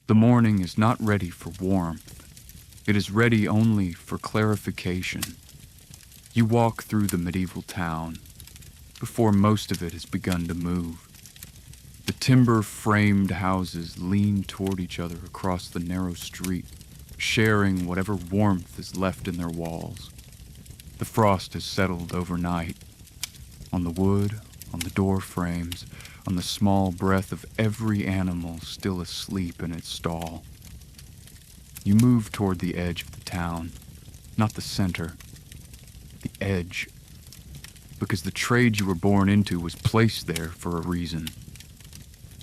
The morning is not ready for warmth. It is ready only for clarification. You walk through the medieval town before most of it has begun to move. The timber-framed houses lean toward each other across the narrow street, sharing whatever warmth is left in their walls. The frost has settled overnight. On the wood, on the door frames, on the small breath of every animal still asleep in its stall. You move toward the edge of the town, not the center, the edge, because the trade you were born into was placed there for a reason.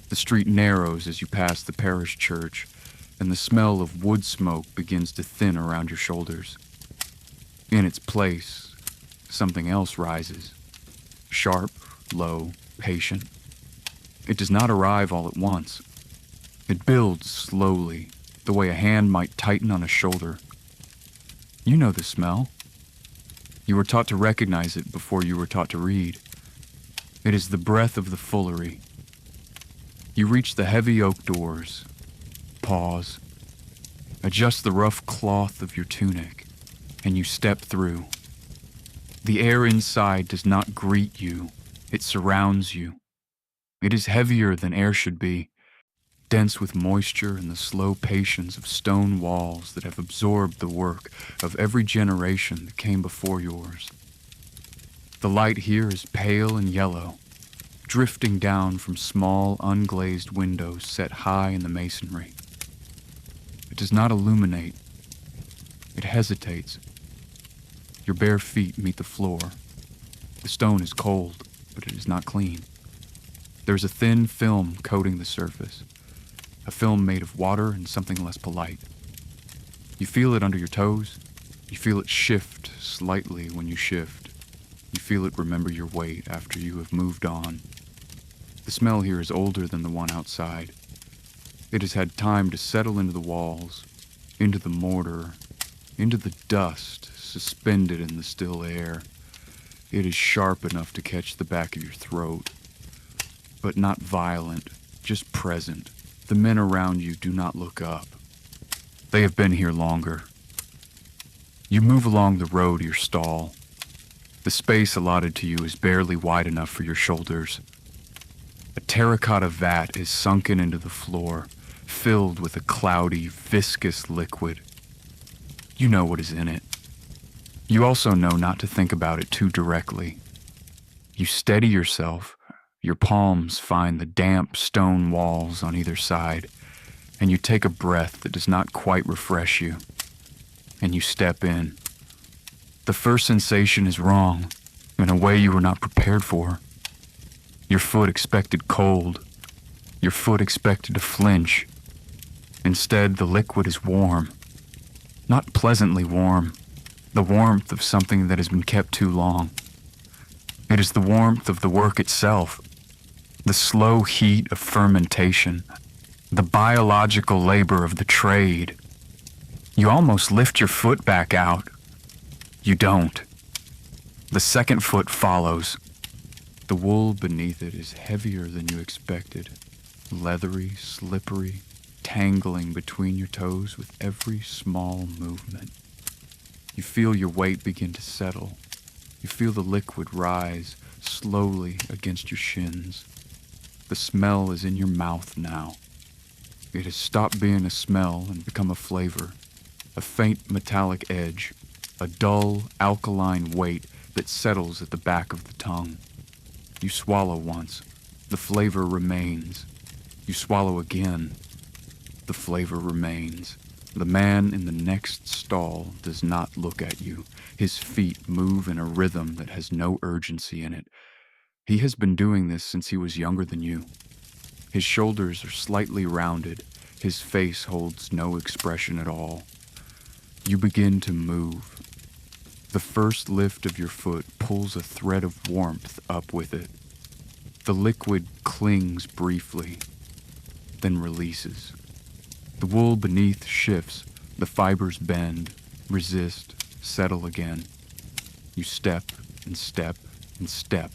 The street narrows as you pass the parish church, and the smell of wood smoke begins to thin around your shoulders. In its place, something else rises, sharp, low, patient. It does not arrive all at once. It builds slowly, the way a hand might tighten on a shoulder. You know the smell. You were taught to recognize it before you were taught to read. It is the breath of the foolery. You reach the heavy oak doors, pause, adjust the rough cloth of your tunic, and you step through. The air inside does not greet you, it surrounds you. It is heavier than air should be, dense with moisture and the slow patience of stone walls that have absorbed the work of every generation that came before yours. The light here is pale and yellow, drifting down from small, unglazed windows set high in the masonry. It does not illuminate. It hesitates. Your bare feet meet the floor. The stone is cold, but it is not clean. There is a thin film coating the surface, a film made of water and something less polite. You feel it under your toes. You feel it shift slightly when you shift. You feel it remember your weight after you have moved on. The smell here is older than the one outside. It has had time to settle into the walls, into the mortar, into the dust suspended in the still air. It is sharp enough to catch the back of your throat, but not violent, just present. The men around you do not look up. They have been here longer. You move along the road to your stall. The space allotted to you is barely wide enough for your shoulders. A terracotta vat is sunken into the floor, filled with a cloudy, viscous liquid. You know what is in it. You also know not to think about it too directly. You steady yourself. Your palms find the damp stone walls on either side, and you take a breath that does not quite refresh you, and you step in. The first sensation is wrong, in a way you were not prepared for. Your foot expected cold. Your foot expected to flinch. Instead, the liquid is warm. Not pleasantly warm. The warmth of something that has been kept too long. It is the warmth of the work itself. The slow heat of fermentation. The biological labor of the trade. You almost lift your foot back out. You don't. The second foot follows. The wool beneath it is heavier than you expected, leathery, slippery, tangling between your toes with every small movement. You feel your weight begin to settle. You feel the liquid rise slowly against your shins. The smell is in your mouth now. It has stopped being a smell and become a flavor, a faint metallic edge, a dull, alkaline weight that settles at the back of the tongue. You swallow once, the flavor remains. You swallow again, the flavor remains. The man in the next stall does not look at you. His feet move in a rhythm that has no urgency in it. He has been doing this since he was younger than you. His shoulders are slightly rounded. His face holds no expression at all. You begin to move. The first lift of your foot pulls a thread of warmth up with it. The liquid clings briefly, then releases. The wool beneath shifts, the fibers bend, resist, settle again. You step and step and step,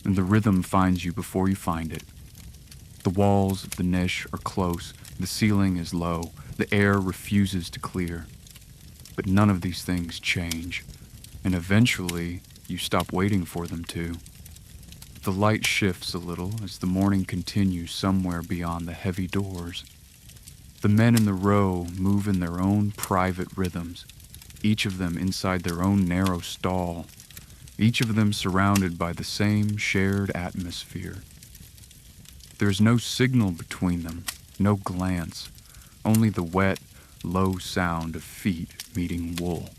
and the rhythm finds you before you find it. The walls of the niche are close, The ceiling is low, the air refuses to clear. But none of these things change, and eventually you stop waiting for them to. The light shifts a little as the morning continues somewhere beyond the heavy doors. The men in the row move in their own private rhythms, each of them inside their own narrow stall, each of them surrounded by the same shared atmosphere. There is no signal between them, no glance, only the wet, low sound of feet meeting wool.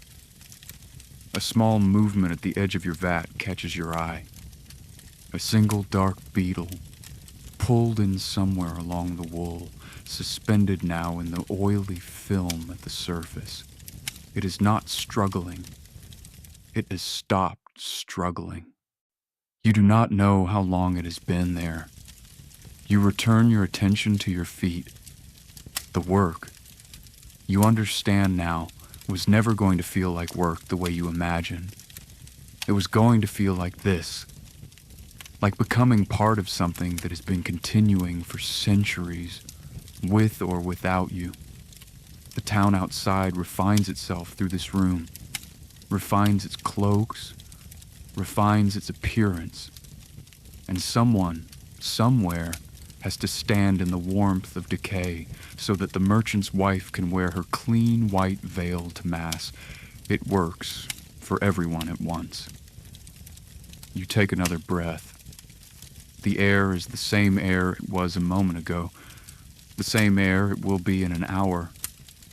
A small movement at the edge of your vat catches your eye. A single dark beetle, pulled in somewhere along the wool, suspended now in the oily film at the surface. It is not struggling. It has stopped struggling. You do not know how long it has been there. You return your attention to your feet. The work, you understand now, was never going to feel like work the way you imagined. It was going to feel like this, like becoming part of something that has been continuing for centuries, with or without you. The town outside refines itself through this room, refines its cloaks, refines its appearance, and someone, somewhere, has to stand in the warmth of decay so that the merchant's wife can wear her clean white veil to mass. It works for everyone at once. You take another breath. The air is the same air it was a moment ago, the same air it will be in an hour,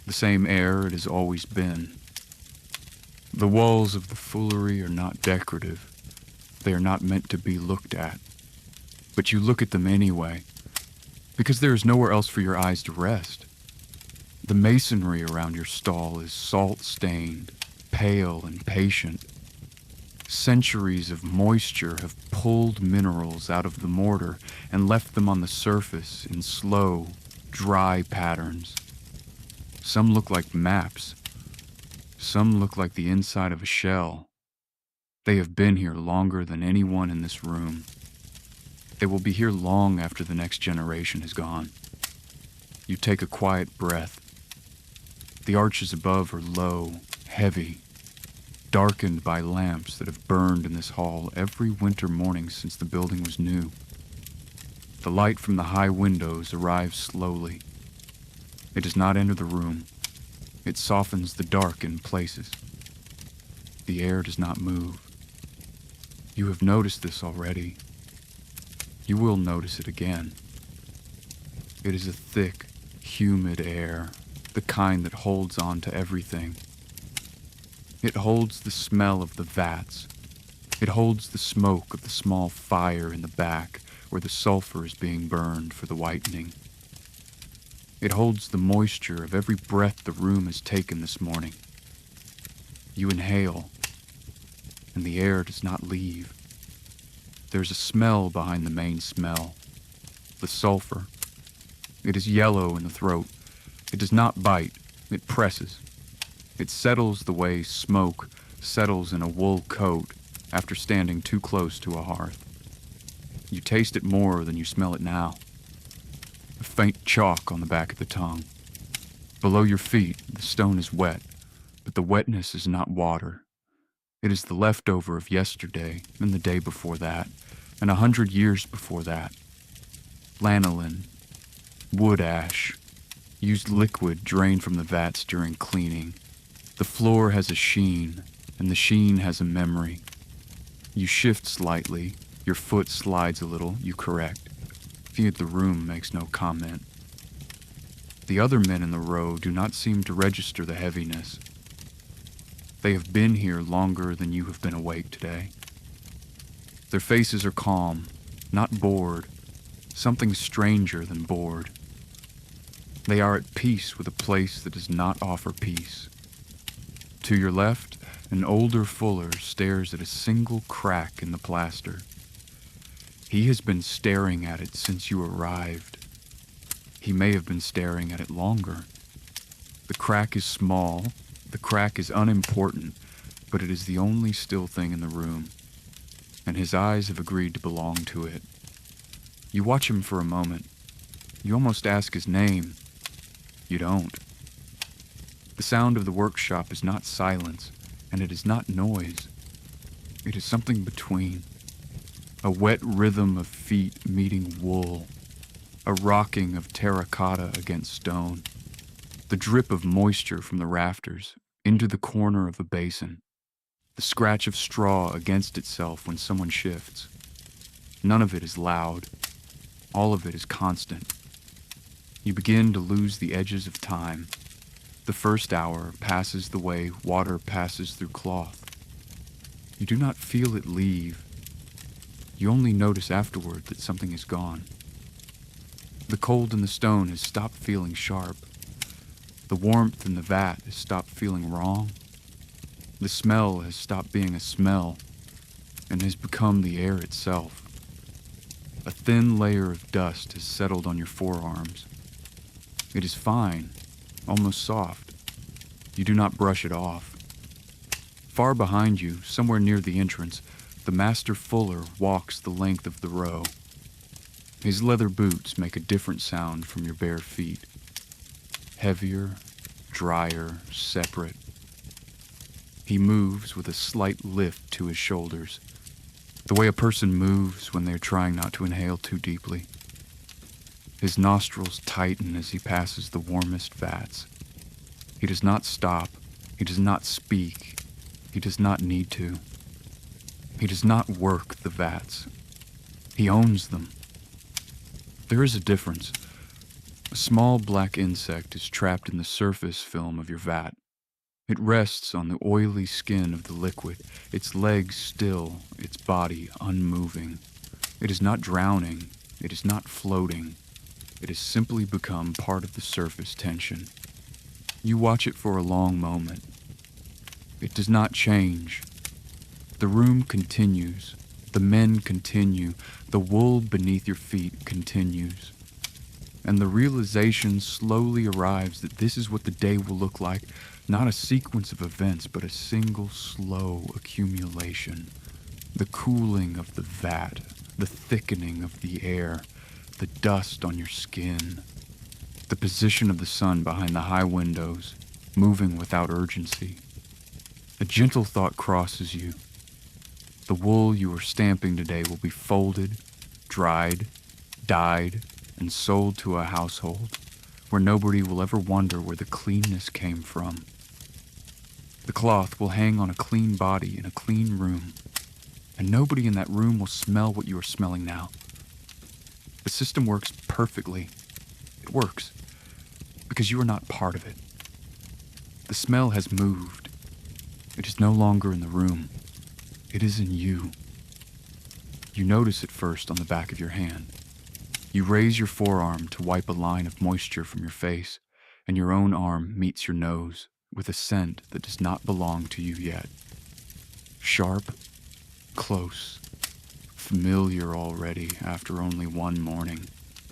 the same air it has always been. The walls of the foolery are not decorative. They are not meant to be looked at. But you look at them anyway, because there is nowhere else for your eyes to rest. The masonry around your stall is salt-stained, pale and patient. Centuries of moisture have pulled minerals out of the mortar and left them on the surface in slow, dry patterns. Some look like maps. Some look like the inside of a shell. They have been here longer than anyone in this room. They will be here long after the next generation is gone. You take a quiet breath. The arches above are low, heavy, darkened by lamps that have burned in this hall every winter morning since the building was new. The light from the high windows arrives slowly. It does not enter the room. It softens the dark in places. The air does not move. You have noticed this already. You will notice it again. It is a thick, humid air, the kind that holds on to everything. It holds the smell of the vats. It holds the smoke of the small fire in the back where the sulfur is being burned for the whitening. It holds the moisture of every breath the room has taken this morning. You inhale, and the air does not leave. There's a smell behind the main smell, the sulfur. It is yellow in the throat. It does not bite. It presses. It settles the way smoke settles in a wool coat after standing too close to a hearth. You taste it more than you smell it now. A faint chalk on the back of the tongue. Below your feet, the stone is wet, but the wetness is not water. It is the leftover of yesterday and the day before that, and 100 years before that. Lanolin, wood ash, used liquid drained from the vats during cleaning. The floor has a sheen, and the sheen has a memory. You shift slightly, your foot slides a little, you correct. He at the room makes no comment. The other men in the row do not seem to register the heaviness. They have been here longer than you have been awake today. Their faces are calm, not bored, something stranger than bored. They are at peace with a place that does not offer peace. To your left, an older fuller stares at a single crack in the plaster. He has been staring at it since you arrived. He may have been staring at it longer. The crack is small, the crack is unimportant, but it is the only still thing in the room, and his eyes have agreed to belong to it. You watch him for a moment. You almost ask his name, You don't. The sound of the workshop is not silence, and it is not noise. It is something between. A wet rhythm of feet meeting wool, a rocking of terracotta against stone, the drip of moisture from the rafters into the corner of a basin, the scratch of straw against itself when someone shifts. None of it is loud. All of it is constant. You begin to lose the edges of time. The first hour passes the way water passes through cloth. You do not feel it leave. You only notice afterward that something is gone. The cold in the stone has stopped feeling sharp. The warmth in the vat has stopped feeling wrong. The smell has stopped being a smell and has become the air itself. A thin layer of dust has settled on your forearms. It is fine, almost soft. You do not brush it off. Far behind you, somewhere near the entrance, the master fuller walks the length of the row. His leather boots make a different sound from your bare feet. Heavier, drier, separate. He moves with a slight lift to his shoulders, the way a person moves when they're trying not to inhale too deeply. His nostrils tighten as he passes the warmest vats. He does not stop. He does not speak. He does not need to. He does not work the vats. He owns them. There is a difference. A small black insect is trapped in the surface film of your vat. It rests on the oily skin of the liquid, its legs still, its body unmoving. It is not drowning. It is not floating. It has simply become part of the surface tension. You watch it for a long moment. It does not change. The room continues. The men continue. The wool beneath your feet continues. And the realization slowly arrives that this is what the day will look like, not a sequence of events, but a single slow accumulation. The cooling of the vat, the thickening of the air, the dust on your skin, the position of the sun behind the high windows, moving without urgency. A gentle thought crosses you. The wool you are stamping today will be folded, dried, dyed, and sold to a household where nobody will ever wonder where the cleanness came from. The cloth will hang on a clean body in a clean room, and nobody in that room will smell what you are smelling now. The system works perfectly. It works because you are not part of it. The smell has moved. It is no longer in the room. It is in you. You notice it first on the back of your hand. You raise your forearm to wipe a line of moisture from your face, and your own arm meets your nose with a scent that does not belong to you yet. Sharp, close, familiar already after only one morning.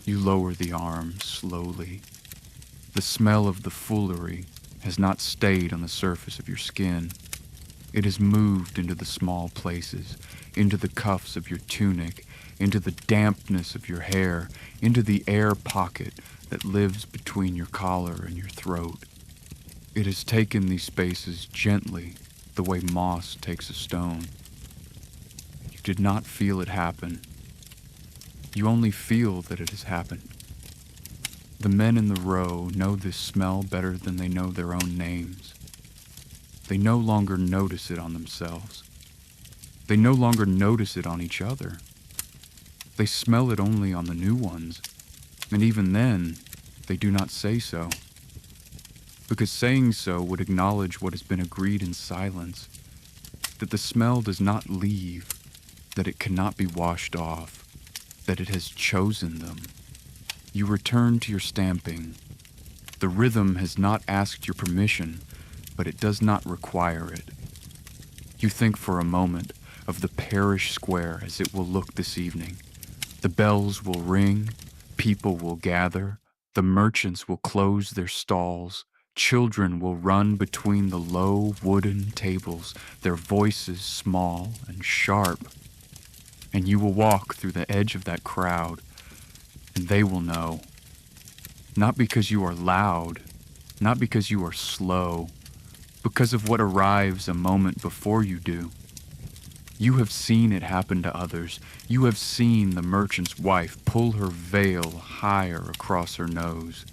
You lower the arm slowly. The smell of the foolery has not stayed on the surface of your skin. It has moved into the small places, into the cuffs of your tunic, into the dampness of your hair, into the air pocket that lives between your collar and your throat. It has taken these spaces gently, the way moss takes a stone. You did not feel it happen. You only feel that it has happened. The men in the row know this smell better than they know their own names. They no longer notice it on themselves. They no longer notice it on each other. They smell it only on the new ones, and even then, they do not say so. Because saying so would acknowledge what has been agreed in silence, that the smell does not leave, that it cannot be washed off, that it has chosen them. You return to your stamping. The rhythm has not asked your permission, but it does not require it. You think for a moment of the parish square as it will look this evening. The bells will ring, people will gather, the merchants will close their stalls, children will run between the low wooden tables, their voices small and sharp, and you will walk through the edge of that crowd, and they will know. Not because you are loud, not because you are slow, because of what arrives a moment before you do. You have seen it happen to others. You have seen the merchant's wife pull her veil higher across her nose.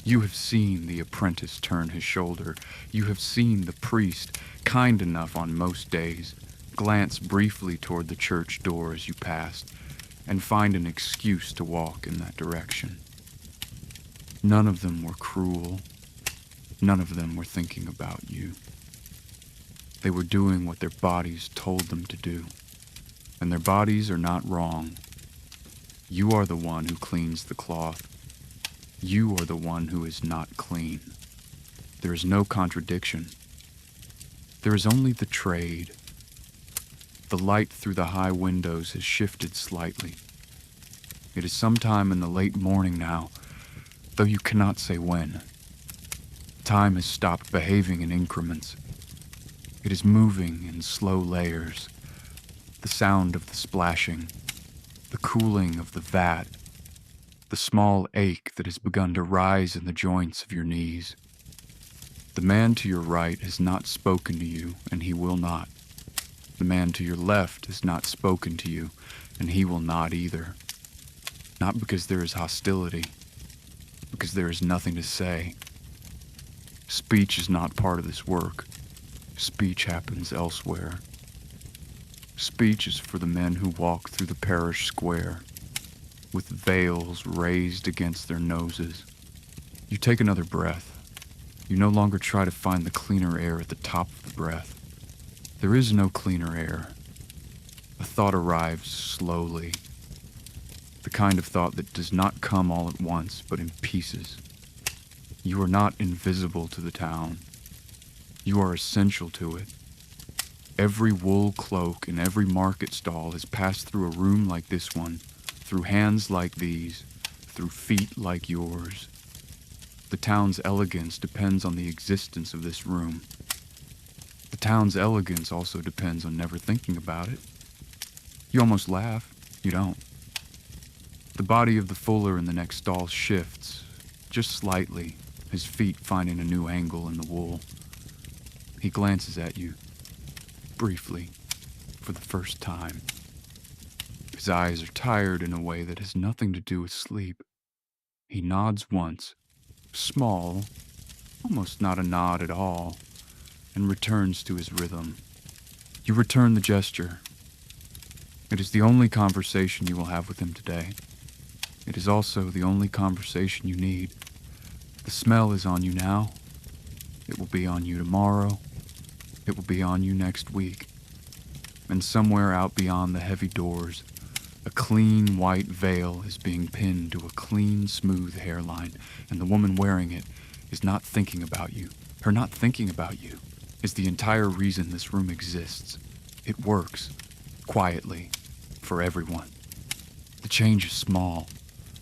You have seen the apprentice turn his shoulder. You have seen the priest, kind enough on most days, glance briefly toward the church door as you passed, and find an excuse to walk in that direction. None of them were cruel. None of them were thinking about you. They were doing what their bodies told them to do, and their bodies are not wrong. You are the one who cleans the cloth. You are the one who is not clean. There is no contradiction. There is only the trade. The light through the high windows has shifted slightly. It is sometime in the late morning now, though you cannot say when. Time has stopped behaving in increments. It is moving in slow layers. The sound of the splashing, the cooling of the vat, the small ache that has begun to rise in the joints of your knees. The man to your right has not spoken to you, and he will not. The man to your left has not spoken to you, and he will not either. Not because there is hostility, because there is nothing to say. Speech is not part of this work. Speech happens elsewhere. Speech is for the men who walk through the parish square, with veils raised against their noses. You take another breath. You no longer try to find the cleaner air at the top of the breath. There is no cleaner air. A thought arrives slowly. The kind of thought that does not come all at once, but in pieces. You are not invisible to the town. You are essential to it. Every wool cloak in every market stall has passed through a room like this one, through hands like these, through feet like yours. The town's elegance depends on the existence of this room. The town's elegance also depends on never thinking about it. You almost laugh. You don't. The body of the fuller in the next stall shifts, just slightly, his feet finding a new angle in the wool. He glances at you, briefly, for the first time. His eyes are tired in a way that has nothing to do with sleep. He nods once, small, almost not a nod at all, and returns to his rhythm. You return the gesture. It is the only conversation you will have with him today. It is also the only conversation you need. The smell is on you now. It will be on you tomorrow. It will be on you next week. And somewhere out beyond the heavy doors, a clean white veil is being pinned to a clean, smooth hairline, and the woman wearing it is not thinking about you. Her not thinking about you is the entire reason this room exists. It works, quietly, for everyone. The change is small.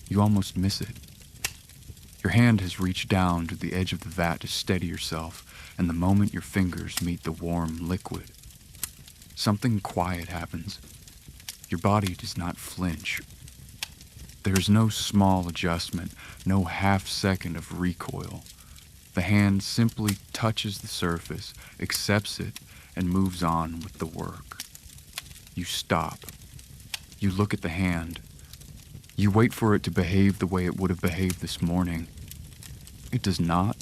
You almost miss it. Your hand has reached down to the edge of the vat to steady yourself, and the moment your fingers meet the warm liquid, something quiet happens. Your body does not flinch. There is no small adjustment, no half second of recoil. The hand simply touches the surface, accepts it, and moves on with the work. You stop. You look at the hand. You wait for it to behave the way it would have behaved this morning. It does not.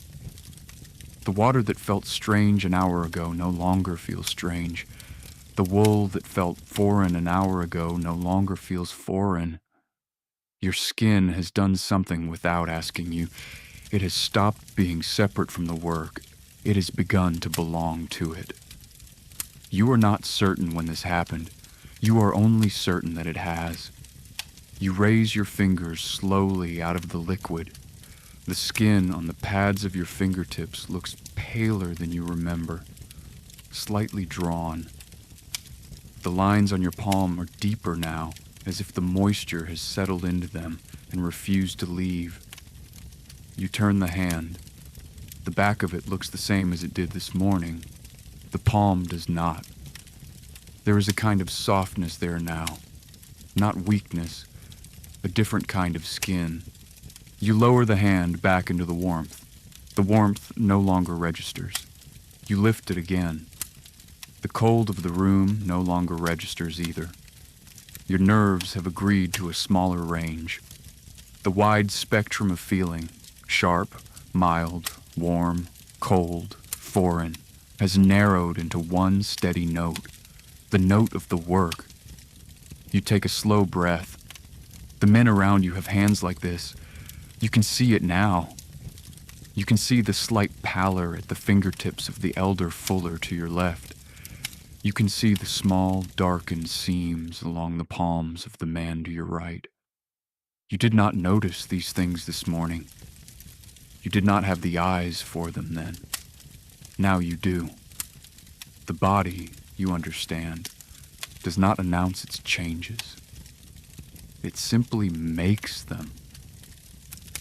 The water that felt strange an hour ago no longer feels strange. The wool that felt foreign an hour ago no longer feels foreign. Your skin has done something without asking you. It has stopped being separate from the work. It has begun to belong to it. You are not certain when this happened. You are only certain that it has. You raise your fingers slowly out of the liquid. The skin on the pads of your fingertips looks paler than you remember, slightly drawn. The lines on your palm are deeper now, as if the moisture has settled into them and refused to leave. You turn the hand. The back of it looks the same as it did this morning. The palm does not. There is a kind of softness there now, not weakness, a different kind of skin. You lower the hand back into the warmth. The warmth no longer registers. You lift it again. The cold of the room no longer registers either. Your nerves have agreed to a smaller range. The wide spectrum of feeling, sharp, mild, warm, cold, foreign, has narrowed into one steady note, the note of the work. You take a slow breath. The men around you have hands like this. You can see it now. You can see the slight pallor at the fingertips of the elder Fuller to your left. You can see the small, darkened seams along the palms of the man to your right. You did not notice these things this morning. You did not have the eyes for them then. Now you do. The body, you understand, does not announce its changes. It simply makes them.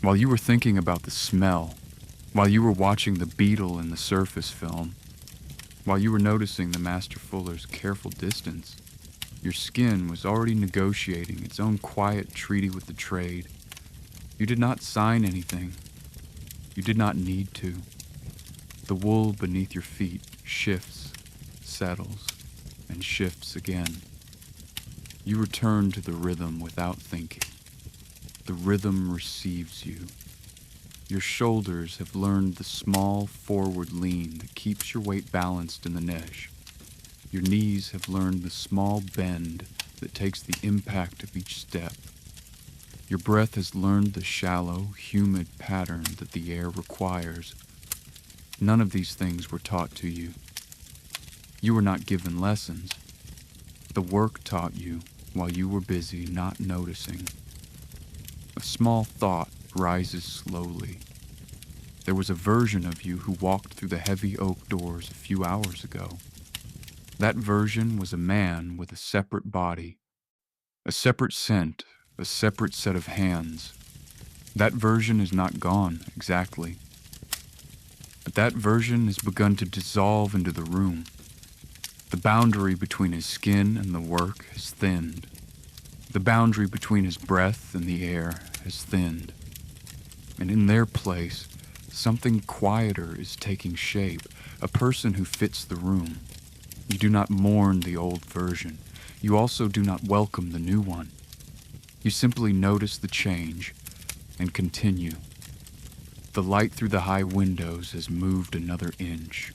While you were thinking about the smell, while you were watching the beetle in the surface film, while you were noticing the Master Fuller's careful distance, your skin was already negotiating its own quiet treaty with the trade. You did not sign anything. You did not need to. The wool beneath your feet shifts, settles, and shifts again. You return to the rhythm without thinking. The rhythm receives you. Your shoulders have learned the small forward lean that keeps your weight balanced in the niche. Your knees have learned the small bend that takes the impact of each step. Your breath has learned the shallow, humid pattern that the air requires. None of these things were taught to you. You were not given lessons. The work taught you while you were busy not noticing. A small thought rises slowly. There was a version of you who walked through the heavy oak doors a few hours ago. That version was a man with a separate body, a separate scent, a separate set of hands. That version is not gone, exactly. But that version has begun to dissolve into the room. The boundary between his skin and the work has thinned. The boundary between his breath and the air has thinned. And in their place, something quieter is taking shape, a person who fits the room. You do not mourn the old version. You also do not welcome the new one. You simply notice the change and continue. The light through the high windows has moved another inch.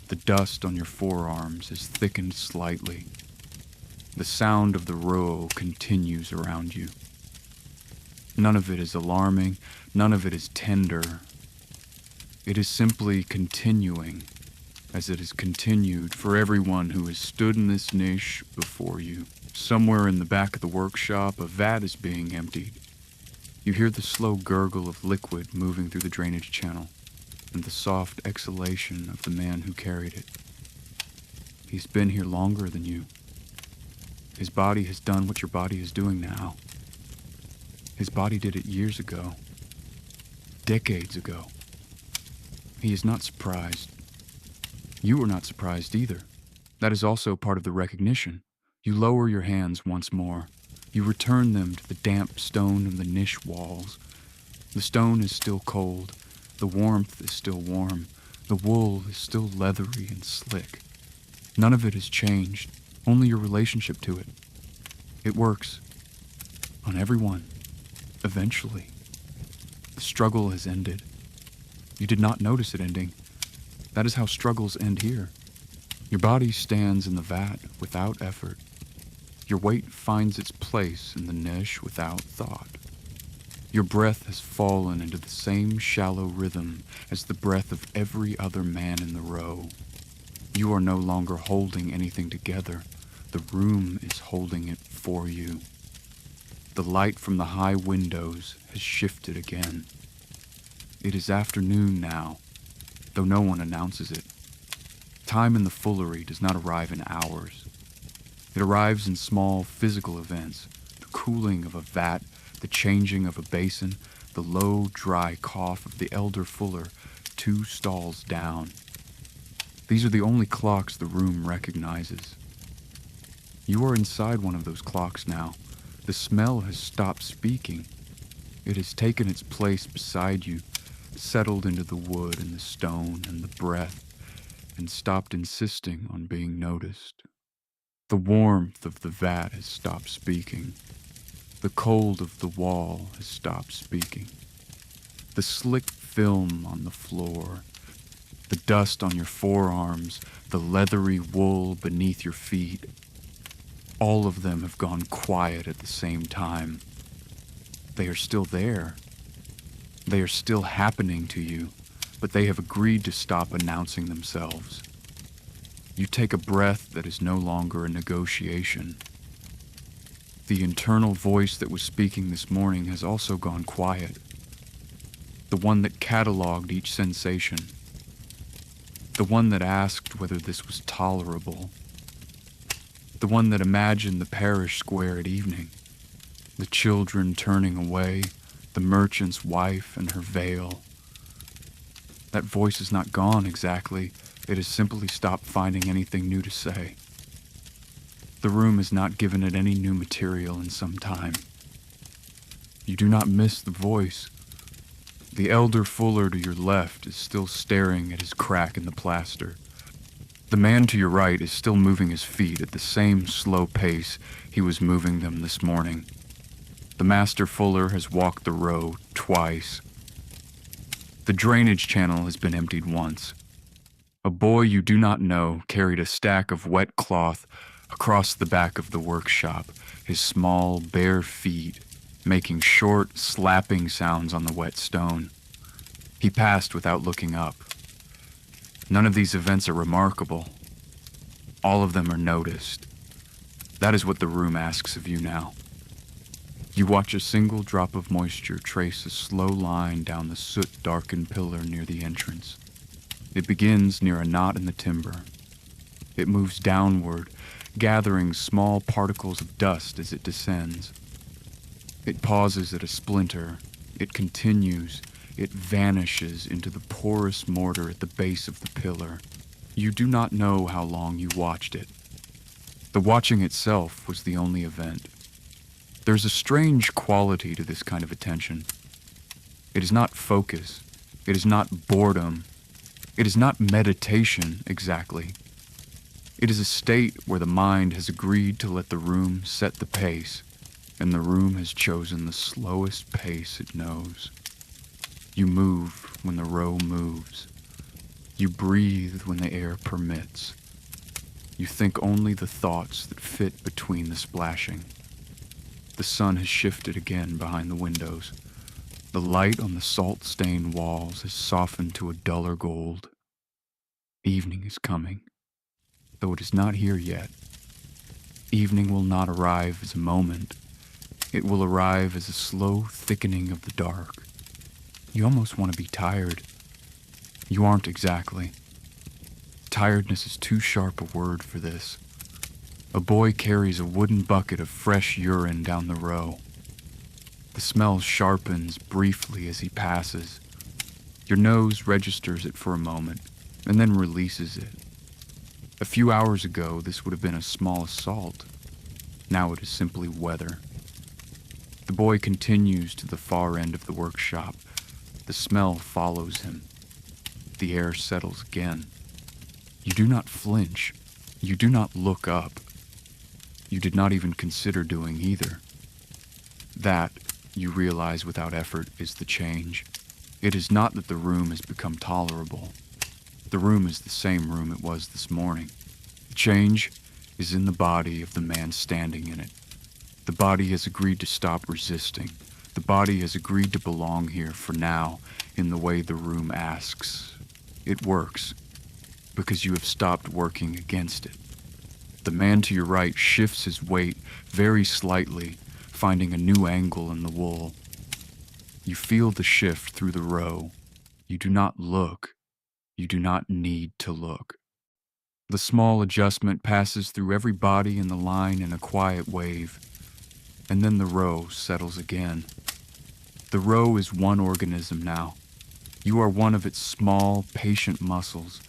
The dust on your forearms has thickened slightly. The sound of the row continues around you. None of it is alarming, none of it is tender. It is simply continuing, as it has continued for everyone who has stood in this niche before you. Somewhere in the back of the workshop, a vat is being emptied. You hear the slow gurgle of liquid moving through the drainage channel, and the soft exhalation of the man who carried it. He's been here longer than you. His body has done what your body is doing now. His body did it years ago, decades ago. He is not surprised. You are not surprised either. That is also part of the recognition. You lower your hands once more. You return them to the damp stone of the niche walls. The stone is still cold. The warmth is still warm. The wool is still leathery and slick. None of it has changed, only your relationship to it. It works. On everyone. Eventually. The struggle has ended. You did not notice it ending. That is how struggles end here. Your body stands in the vat without effort. Your weight finds its place in the niche without thought. Your breath has fallen into the same shallow rhythm as the breath of every other man in the row. You are no longer holding anything together. The room is holding it for you. The light from the high windows has shifted again. It is afternoon now, though no one announces it. Time in the foolery does not arrive in hours. It arrives in small physical events, the cooling of a vat, the changing of a basin, the low, dry cough of the elder Fuller 2 stalls down. These are the only clocks the room recognizes. You are inside one of those clocks now. The smell has stopped speaking. It has taken its place beside you, settled into the wood and the stone and the breath, and stopped insisting on being noticed. The warmth of the vat has stopped speaking. The cold of the wall has stopped speaking. The slick film on the floor, the dust on your forearms, the leathery wool beneath your feet, all of them have gone quiet at the same time. They are still there. They are still happening to you, but they have agreed to stop announcing themselves. You take a breath that is no longer a negotiation. The internal voice that was speaking this morning has also gone quiet. The one that cataloged each sensation. The one that asked whether this was tolerable. The one that imagined the parish square at evening. The children turning away, the merchant's wife and her veil. That voice is not gone exactly. It has simply stopped finding anything new to say. The room has not given it any new material in some time. You do not miss the voice. The elder Fuller to your left is still staring at his crack in the plaster. The man to your right is still moving his feet at the same slow pace he was moving them this morning. The master Fuller has walked the row twice. The drainage channel has been emptied once. A boy you do not know carried a stack of wet cloth across the back of the workshop, his small, bare feet making short, slapping sounds on the wet stone. He passed without looking up. None of these events are remarkable. All of them are noticed. That is what the room asks of you now. You watch a single drop of moisture trace a slow line down the soot-darkened pillar near the entrance. It begins near a knot in the timber. It moves downward, gathering small particles of dust as it descends. It pauses at a splinter. It continues. It vanishes into the porous mortar at the base of the pillar. You do not know how long you watched it. The watching itself was the only event. There's a strange quality to this kind of attention. It is not focus. It is not boredom. It is not meditation, exactly. It is a state where the mind has agreed to let the room set the pace, and the room has chosen the slowest pace it knows. You move when the row moves. You breathe when the air permits. You think only the thoughts that fit between the splashing. The sun has shifted again behind the windows. The light on the salt-stained walls has softened to a duller gold. Evening is coming, though it is not here yet. Evening will not arrive as a moment. It will arrive as a slow thickening of the dark. You almost want to be tired. You aren't exactly. Tiredness is too sharp a word for this. A boy carries a wooden bucket of fresh urine down the row. The smell sharpens briefly as he passes. Your nose registers it for a moment, and then releases it. A few hours ago, this would have been a small assault. Now it is simply weather. The boy continues to the far end of the workshop. The smell follows him. The air settles again. You do not flinch. You do not look up. You did not even consider doing either. That, you realize without effort, is the change. It is not that the room has become tolerable. The room is the same room it was this morning. The change is in the body of the man standing in it. The body has agreed to stop resisting. The body has agreed to belong here for now in the way the room asks. It works because you have stopped working against it. The man to your right shifts his weight very slightly, finding a new angle in the wool. You feel the shift through the row. You do not look. You do not need to look. The small adjustment passes through every body in the line in a quiet wave, and then the row settles again. The row is one organism now. You are one of its small, patient muscles.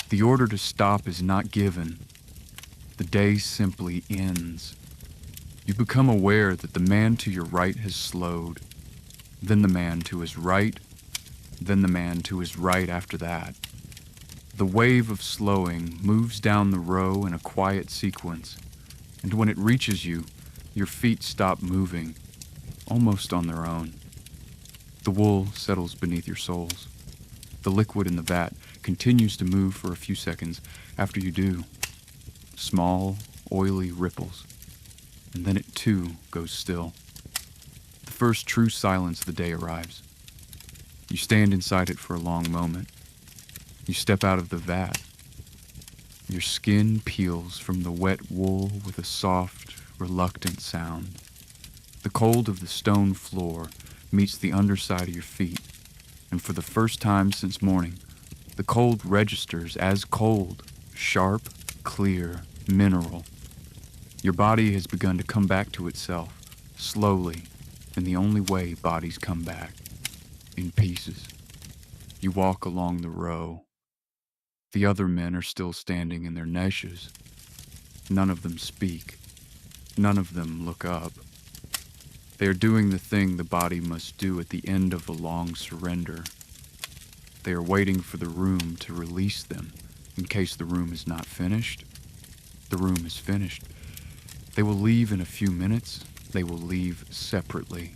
The order to stop is not given. The day simply ends. You become aware that the man to your right has slowed. then the man to his right, then the man to his right after that. The wave of slowing moves down the row in a quiet sequence, and when it reaches you, your feet stop moving, almost on their own. The wool settles beneath your soles. The liquid in the vat continues to move for a few seconds after you do. Small, oily ripples, and then it too goes still. The first true silence of the day arrives. You stand inside it for a long moment. You step out of the vat. Your skin peels from the wet wool with a soft, reluctant sound. The cold of the stone floor meets the underside of your feet, and for the first time since morning, the cold registers as cold, sharp, clear, mineral. Your body has begun to come back to itself, slowly, in the only way bodies come back, in pieces. You walk along the row. The other men are still standing in their niches. None of them speak. None of them look up. They are doing the thing the body must do at the end of a long surrender. They are waiting for the room to release them in case the room is not finished. The room is finished. They will leave in a few minutes. They will leave separately.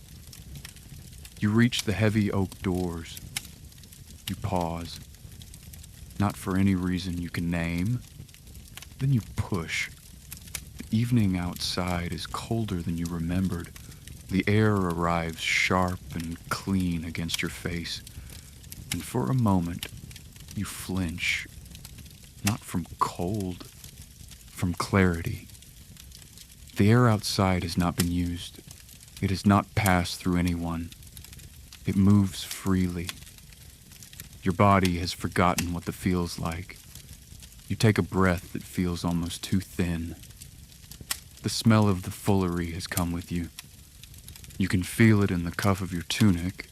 You reach the heavy oak doors. You pause. Not for any reason you can name. Then you push. The evening outside is colder than you remembered. The air arrives sharp and clean against your face. And for a moment, you flinch. Not from cold, from clarity. The air outside has not been used. It has not passed through anyone. It moves freely. Your body has forgotten what the feel's like. You take a breath that feels almost too thin. The smell of the foolery has come with you. You can feel it in the cuff of your tunic,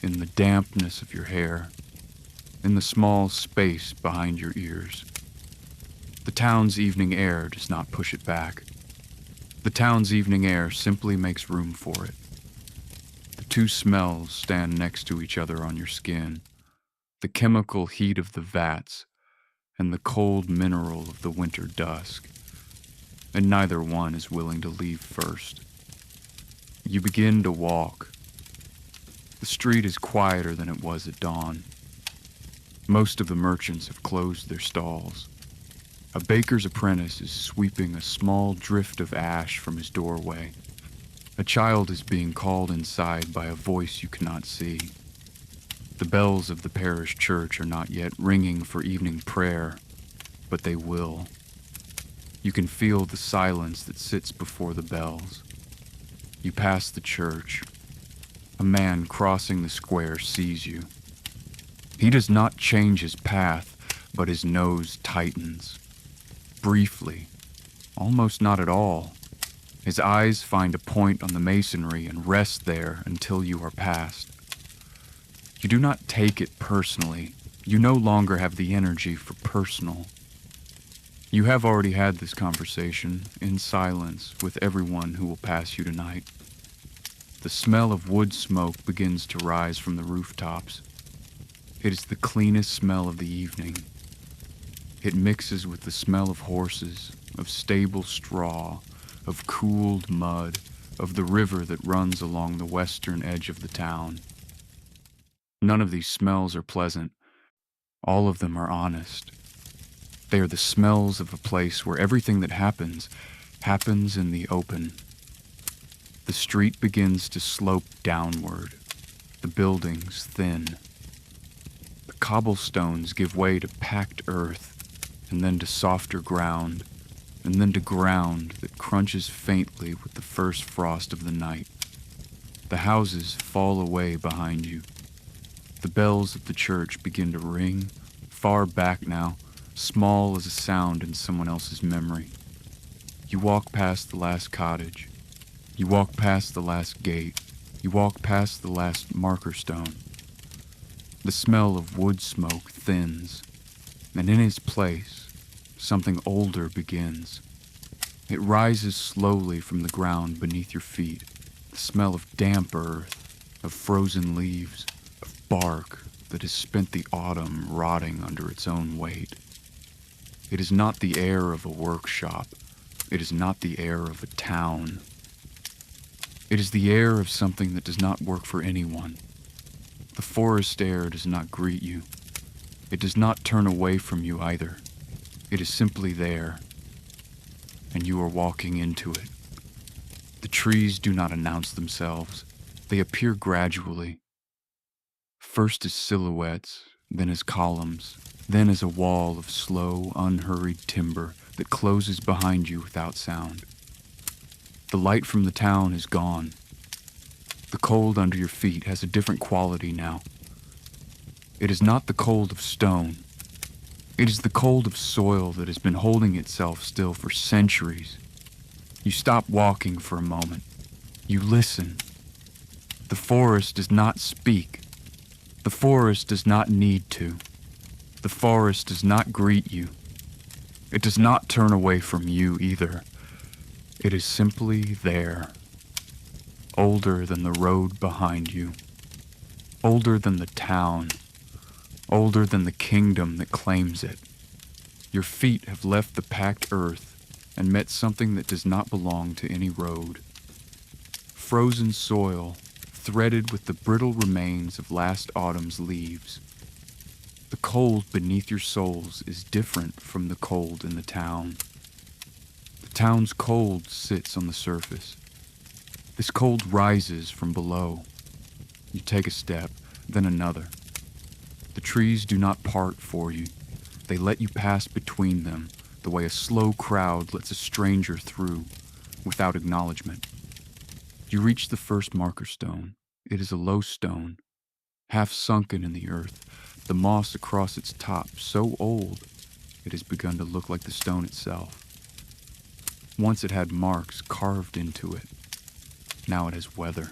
in the dampness of your hair, in the small space behind your ears. The town's evening air does not push it back. The town's evening air simply makes room for it. The two smells stand next to each other on your skin. The chemical heat of the vats and the cold mineral of the winter dusk, and neither one is willing to leave first. You begin to walk. The street is quieter than it was at dawn. Most of the merchants have closed their stalls. A baker's apprentice is sweeping a small drift of ash from his doorway. A child is being called inside by a voice you cannot see. The bells of the parish church are not yet ringing for evening prayer, but they will. You can feel the silence that sits before the bells. You pass the church. A man crossing the square sees you. He does not change his path, but his nose tightens. Briefly, almost not at all. His eyes find a point on the masonry and rest there until you are past. You do not take it personally. You no longer have the energy for personal. You have already had this conversation in silence with everyone who will pass you tonight. The smell of wood smoke begins to rise from the rooftops. It is the cleanest smell of the evening. It mixes with the smell of horses, of stable straw, of cooled mud, of the river that runs along the western edge of the town. None of these smells are pleasant. All of them are honest. They are the smells of a place where everything that happens in the open. The street begins to slope downward. The buildings thin. The cobblestones give way to packed earth, and then to softer ground, and then to ground that crunches faintly with the first frost of the night. The houses fall away behind you. The bells of the church begin to ring, far back now, small as a sound in someone else's memory. You walk past the last cottage. You walk past the last gate. You walk past the last marker stone. The smell of wood smoke thins, and in its place, something older begins. It rises slowly from the ground beneath your feet, the smell of damp earth, of frozen leaves, of bark that has spent the autumn rotting under its own weight. It is not the air of a workshop. It is not the air of a town. It is the air of something that does not work for anyone. The forest air does not greet you. It does not turn away from you either. It is simply there, and you are walking into it. The trees do not announce themselves. They appear gradually. First as silhouettes, then as columns, then as a wall of slow, unhurried timber that closes behind you without sound. The light from the town is gone. The cold under your feet has a different quality now. It is not the cold of stone. It is the cold of soil that has been holding itself still for centuries. You stop walking for a moment. You listen. The forest does not speak. The forest does not need to. The forest does not greet you. It does not turn away from you either. It is simply there. Older than the road behind you. Older than the town. Older than the kingdom that claims it. Your feet have left the packed earth and met something that does not belong to any road. Frozen soil, threaded with the brittle remains of last autumn's leaves. The cold beneath your soles is different from the cold in the town. The town's cold sits on the surface. This cold rises from below. You take a step, then another. The trees do not part for you. They let you pass between them, the way a slow crowd lets a stranger through, without acknowledgement. You reach the first marker stone. It is a low stone, half sunken in the earth, the moss across its top so old it has begun to look like the stone itself. Once it had marks carved into it. Now it has weather.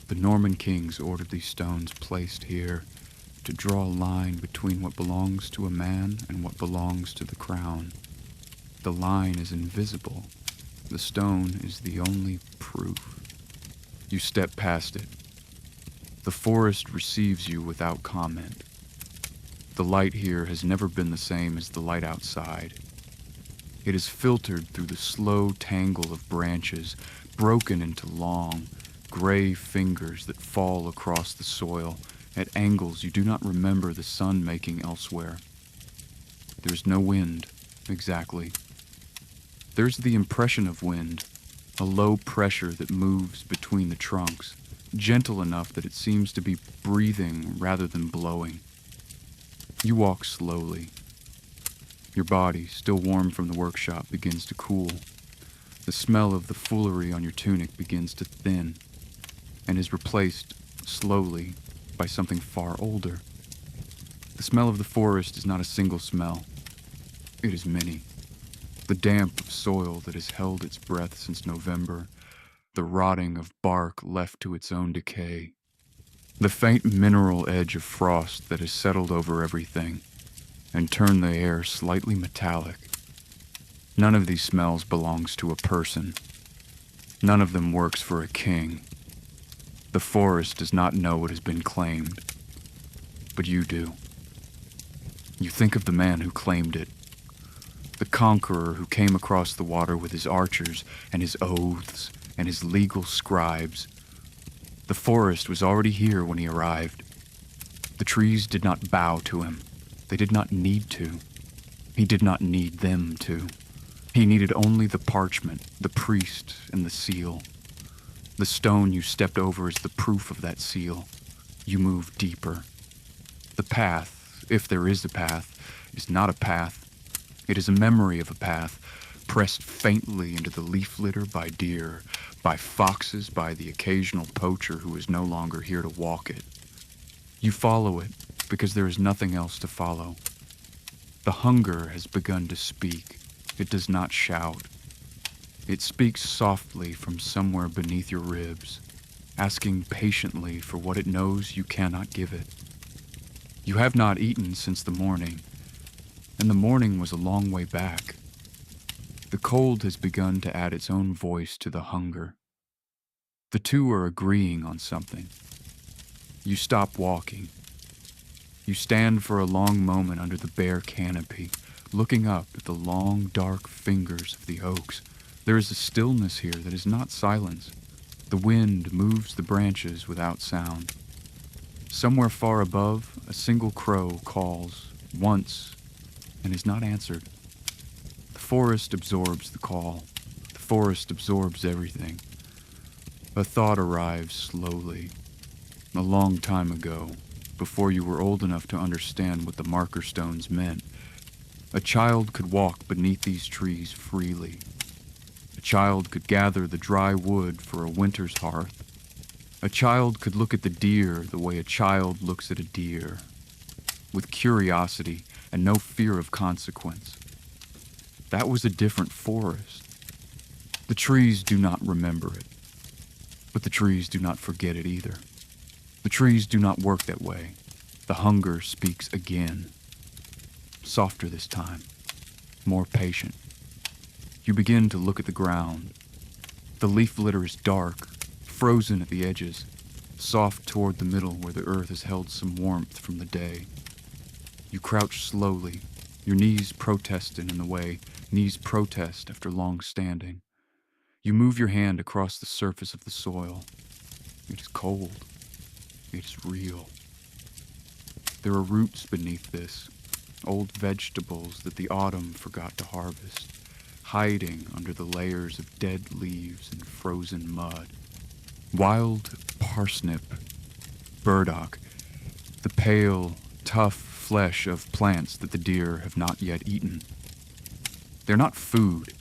The Norman kings ordered these stones placed here to draw a line between what belongs to a man and what belongs to the crown. The line is invisible. The stone is the only proof. You step past it. The forest receives you without comment. The light here has never been the same as the light outside. It is filtered through the slow tangle of branches, broken into long, gray fingers that fall across the soil at angles you do not remember the sun making elsewhere. There's no wind, exactly. There's the impression of wind, a low pressure that moves between the trunks, gentle enough that it seems to be breathing rather than blowing. You walk slowly. Your body, still warm from the workshop, begins to cool. The smell of the foolery on your tunic begins to thin and is replaced, slowly, by something far older. The smell of the forest is not a single smell. It is many. The damp of soil that has held its breath since November, the rotting of bark left to its own decay, the faint mineral edge of frost that has settled over everything and turned the air slightly metallic. None of these smells belongs to a person. None of them works for a king. The forest does not know it has been claimed, but you do. You think of the man who claimed it, the conqueror who came across the water with his archers and his oaths and his legal scribes. The forest was already here when he arrived. The trees did not bow to him. They did not need to. He did not need them to. He needed only the parchment, the priest, and the seal. The stone you stepped over is the proof of that seal. You move deeper. The path, if there is a path, is not a path. It is a memory of a path, pressed faintly into the leaf litter by deer, by foxes, by the occasional poacher who is no longer here to walk it. You follow it because there is nothing else to follow. The hunger has begun to speak. It does not shout. It speaks softly from somewhere beneath your ribs, asking patiently for what it knows you cannot give it. You have not eaten since the morning, and the morning was a long way back. The cold has begun to add its own voice to the hunger. The two are agreeing on something. You stop walking. You stand for a long moment under the bare canopy, looking up at the long, dark fingers of the oaks. There is a stillness here that is not silence. The wind moves the branches without sound. Somewhere far above, a single crow calls once and is not answered. The forest absorbs the call. The forest absorbs everything. A thought arrives slowly. A long time ago, before you were old enough to understand what the marker stones meant, a child could walk beneath these trees freely. A child could gather the dry wood for a winter's hearth. A child could look at the deer the way a child looks at a deer, with curiosity and no fear of consequence. That was a different forest. The trees do not remember it, but the trees do not forget it either. The trees do not work that way. The hunger speaks again. Softer this time, more patient. You begin to look at the ground. The leaf litter is dark, frozen at the edges, soft toward the middle where the earth has held some warmth from the day. You crouch slowly, your knees protesting in the way knees protest after long standing. You move your hand across the surface of the soil. It is cold. It is real. There are roots beneath this, old vegetables that the autumn forgot to harvest, hiding under the layers of dead leaves and frozen mud. Wild parsnip, burdock, the pale, tough flesh of plants that the deer have not yet eaten. They're not food.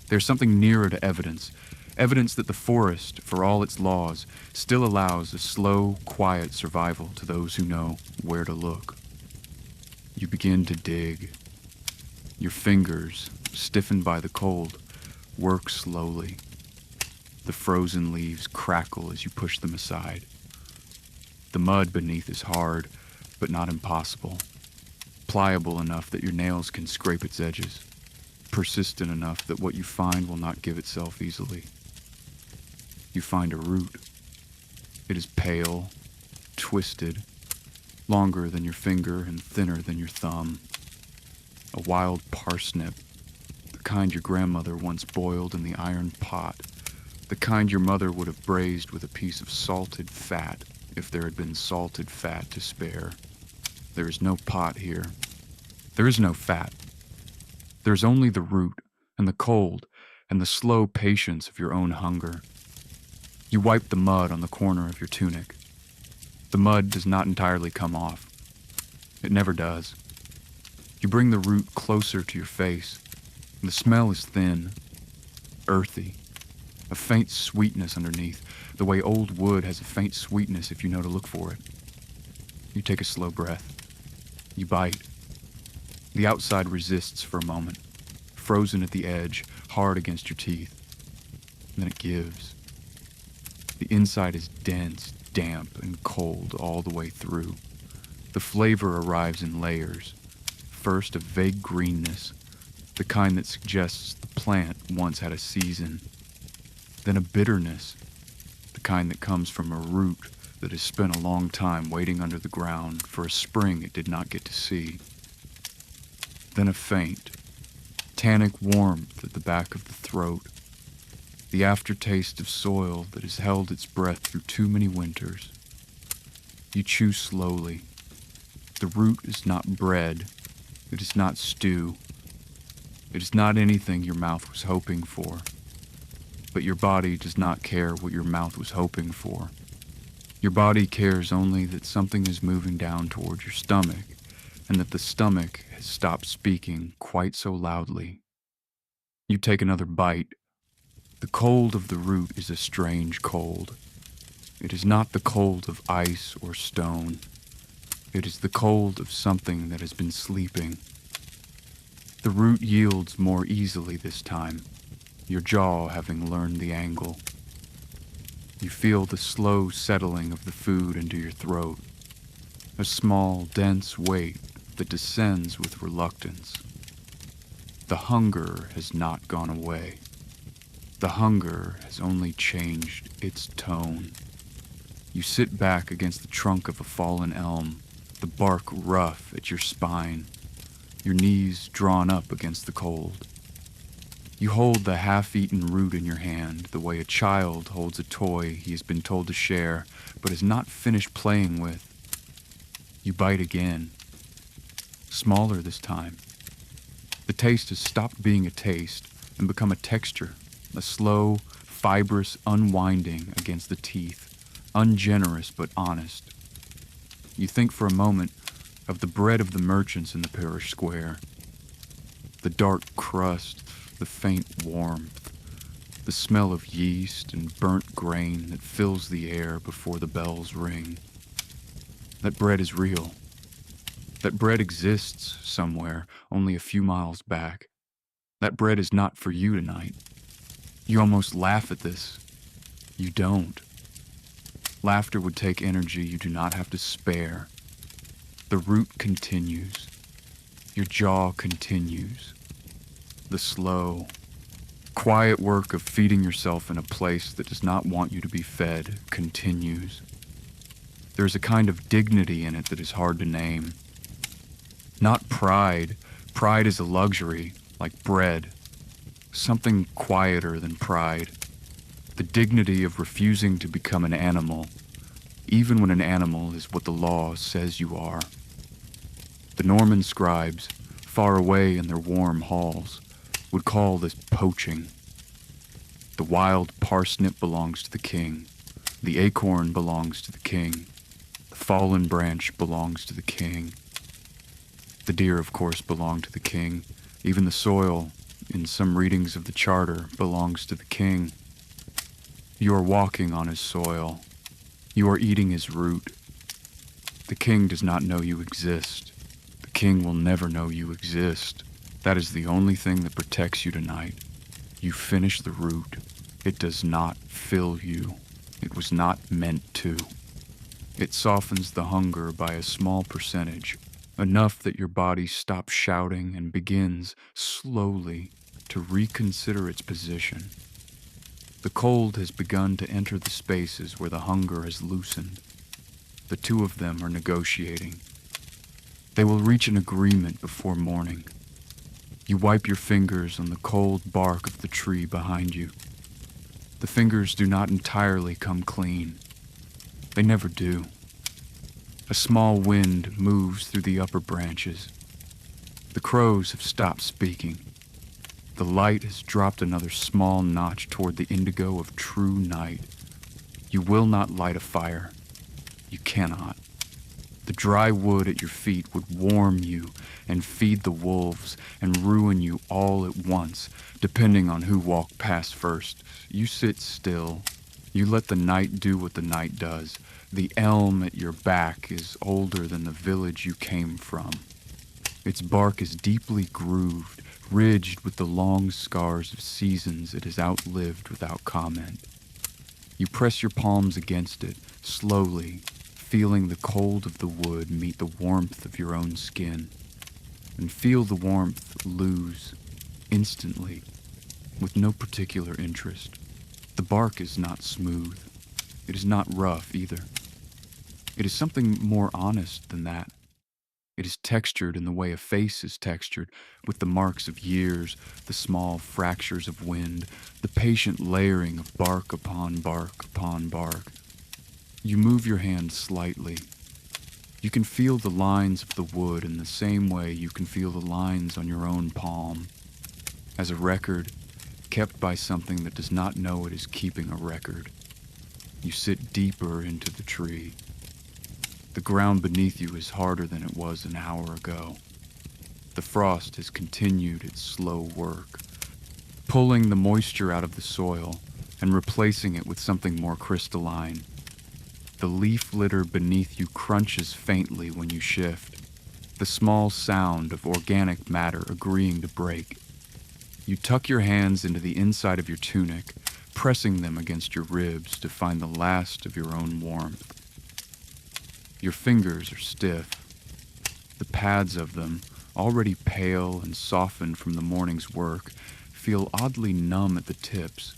They're something nearer to evidence that the forest, for all its laws, still allows a slow, quiet survival to those who know where to look. You begin to dig. Your fingers, stiffened by the cold, work slowly. The frozen leaves crackle as you push them aside. The mud beneath is hard, but not impossible. Pliable enough that your nails can scrape its edges. Persistent enough that what you find will not give itself easily. You find a root. It is pale, twisted, longer than your finger and thinner than your thumb. A wild parsnip, the kind your grandmother once boiled in the iron pot, the kind your mother would have braised with a piece of salted fat if there had been salted fat to spare. There is no pot here. There is no fat. There is only the root and the cold and the slow patience of your own hunger. You wipe the mud on the corner of your tunic. The mud does not entirely come off. It never does. You bring the root closer to your face. The smell is thin, earthy, a faint sweetness underneath, the way old wood has a faint sweetness if you know to look for it. You take a slow breath. You bite. The outside resists for a moment, frozen at the edge, hard against your teeth. Then it gives. The inside is dense, damp, and cold all the way through. The flavor arrives in layers. First, a vague greenness, the kind that suggests the plant once had a season. Then a bitterness, the kind that comes from a root that has spent a long time waiting under the ground for a spring it did not get to see. Then a faint, tannic warmth at the back of the throat, the aftertaste of soil that has held its breath through too many winters. You chew slowly. The root is not bread. It is not stew. It is not anything your mouth was hoping for. But your body does not care what your mouth was hoping for. Your body cares only that something is moving down toward your stomach, and that the stomach has stopped speaking quite so loudly. You take another bite. The cold of the root is a strange cold. It is not the cold of ice or stone. It is the cold of something that has been sleeping. The root yields more easily this time, your jaw having learned the angle. You feel the slow settling of the food into your throat, a small, dense weight that descends with reluctance. The hunger has not gone away. The hunger has only changed its tone. You sit back against the trunk of a fallen elm, the bark rough at your spine, your knees drawn up against the cold. You hold the half-eaten root in your hand the way a child holds a toy he has been told to share but has not finished playing with. You bite again, smaller this time. The taste has stopped being a taste and become a texture, a slow, fibrous unwinding against the teeth, ungenerous but honest. You think for a moment of the bread of the merchants in the parish square, the dark crust, the faint warmth, the smell of yeast and burnt grain that fills the air before the bells ring. That bread is real. That bread exists somewhere only a few miles back. That bread is not for you tonight. You almost laugh at this. You don't. Laughter would take energy you do not have to spare. The root continues. Your jaw continues. The slow, quiet work of feeding yourself in a place that does not want you to be fed continues. There is a kind of dignity in it that is hard to name. Not pride. Pride is a luxury, like bread. Something quieter than pride. The dignity of refusing to become an animal, even when an animal is what the law says you are. The Norman scribes, far away in their warm halls, would call this poaching. The wild parsnip belongs to the king. The acorn belongs to the king. The fallen branch belongs to the king. The deer, of course, belong to the king. Even the soil, in some readings of the Charter, belongs to the king. You are walking on his soil. You are eating his root. The king does not know you exist. The king will never know you exist. That is the only thing that protects you tonight. You finish the root. It does not fill you. It was not meant to. It softens the hunger by a small percentage, enough that your body stops shouting and begins, slowly, to reconsider its position. The cold has begun to enter the spaces where the hunger has loosened. The two of them are negotiating. They will reach an agreement before morning. You wipe your fingers on the cold bark of the tree behind you. The fingers do not entirely come clean. They never do. A small wind moves through the upper branches. The crows have stopped speaking. The light has dropped another small notch toward the indigo of true night. You will not light a fire. You cannot. The dry wood at your feet would warm you and feed the wolves and ruin you all at once, depending on who walked past first. You sit still. You let the night do what the night does. The elm at your back is older than the village you came from. Its bark is deeply grooved, ridged with the long scars of seasons it has outlived without comment. You press your palms against it, slowly, feeling the cold of the wood meet the warmth of your own skin, and feel the warmth lose, instantly, with no particular interest. The bark is not smooth. It is not rough, either. It is something more honest than that. It is textured in the way a face is textured, with the marks of years, the small fractures of wind, the patient layering of bark upon bark upon bark. You move your hand slightly. You can feel the lines of the wood in the same way you can feel the lines on your own palm, as a record kept by something that does not know it is keeping a record. You sit deeper into the tree. The ground beneath you is harder than it was an hour ago. The frost has continued its slow work, pulling the moisture out of the soil and replacing it with something more crystalline. The leaf litter beneath you crunches faintly when you shift, the small sound of organic matter agreeing to break. You tuck your hands into the inside of your tunic, pressing them against your ribs to find the last of your own warmth. Your fingers are stiff. The pads of them, already pale and softened from the morning's work, feel oddly numb at the tips.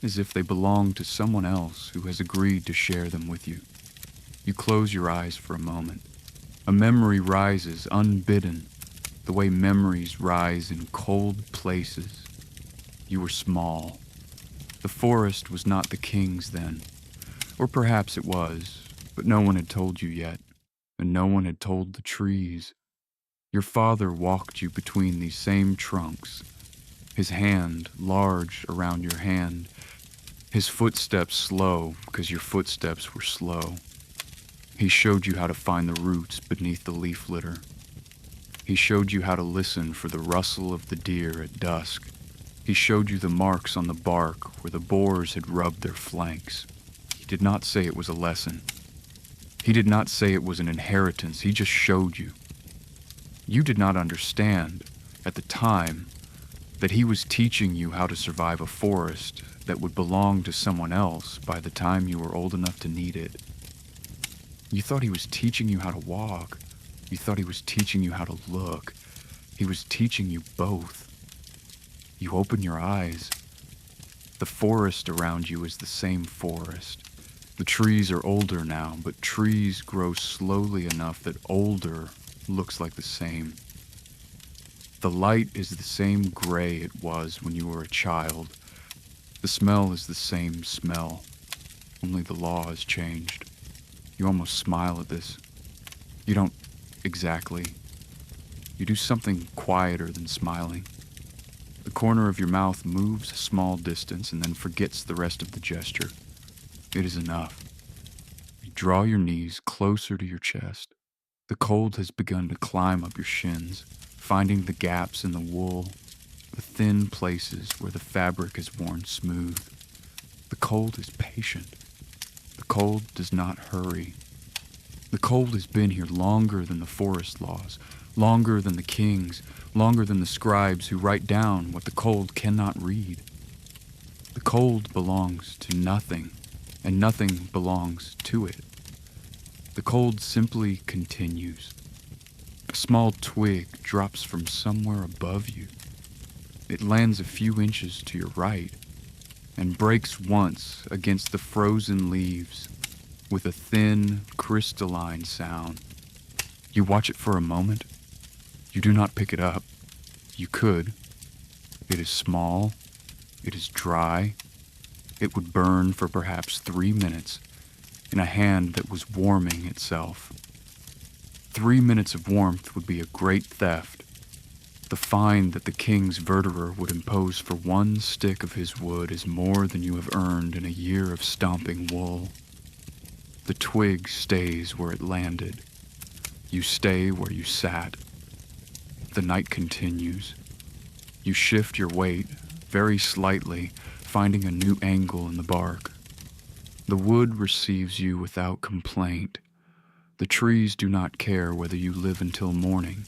as if they belong to someone else who has agreed to share them with you. You close your eyes for a moment. A memory rises unbidden, the way memories rise in cold places. You were small. The forest was not the king's then. Or perhaps it was, but no one had told you yet, and no one had told the trees. Your father walked you between these same trunks, his hand large around your hand, his footsteps slow because your footsteps were slow. He showed you how to find the roots beneath the leaf litter. He showed you how to listen for the rustle of the deer at dusk. He showed you the marks on the bark where the boars had rubbed their flanks. He did not say it was a lesson. He did not say it was an inheritance. He just showed you. You did not understand, at the time, that he was teaching you how to survive a forest that would belong to someone else by the time you were old enough to need it. You thought he was teaching you how to walk. You thought he was teaching you how to look. He was teaching you both. You open your eyes. The forest around you is the same forest. The trees are older now, but trees grow slowly enough that older looks like the same. The light is the same gray it was when you were a child. The smell is the same smell, only the law has changed. You almost smile at this. You don't exactly. You do something quieter than smiling. The corner of your mouth moves a small distance and then forgets the rest of the gesture. It is enough. You draw your knees closer to your chest. The cold has begun to climb up your shins, finding the gaps in the wool, the thin places where the fabric is worn smooth. The cold is patient. The cold does not hurry. The cold has been here longer than the forest laws, longer than the kings, longer than the scribes who write down what the cold cannot read. The cold belongs to nothing, and nothing belongs to it. The cold simply continues. A small twig drops from somewhere above you. It lands a few inches to your right and breaks once against the frozen leaves with a thin, crystalline sound. You watch it for a moment. You do not pick it up. You could. It is small. It is dry. It would burn for perhaps 3 minutes in a hand that was warming itself. 3 minutes of warmth would be a great theft. The fine that the king's verderer would impose for one stick of his wood is more than you have earned in a year of stomping wool. The twig stays where it landed. You stay where you sat. The night continues. You shift your weight, very slightly, finding a new angle in the bark. The wood receives you without complaint. The trees do not care whether you live until morning.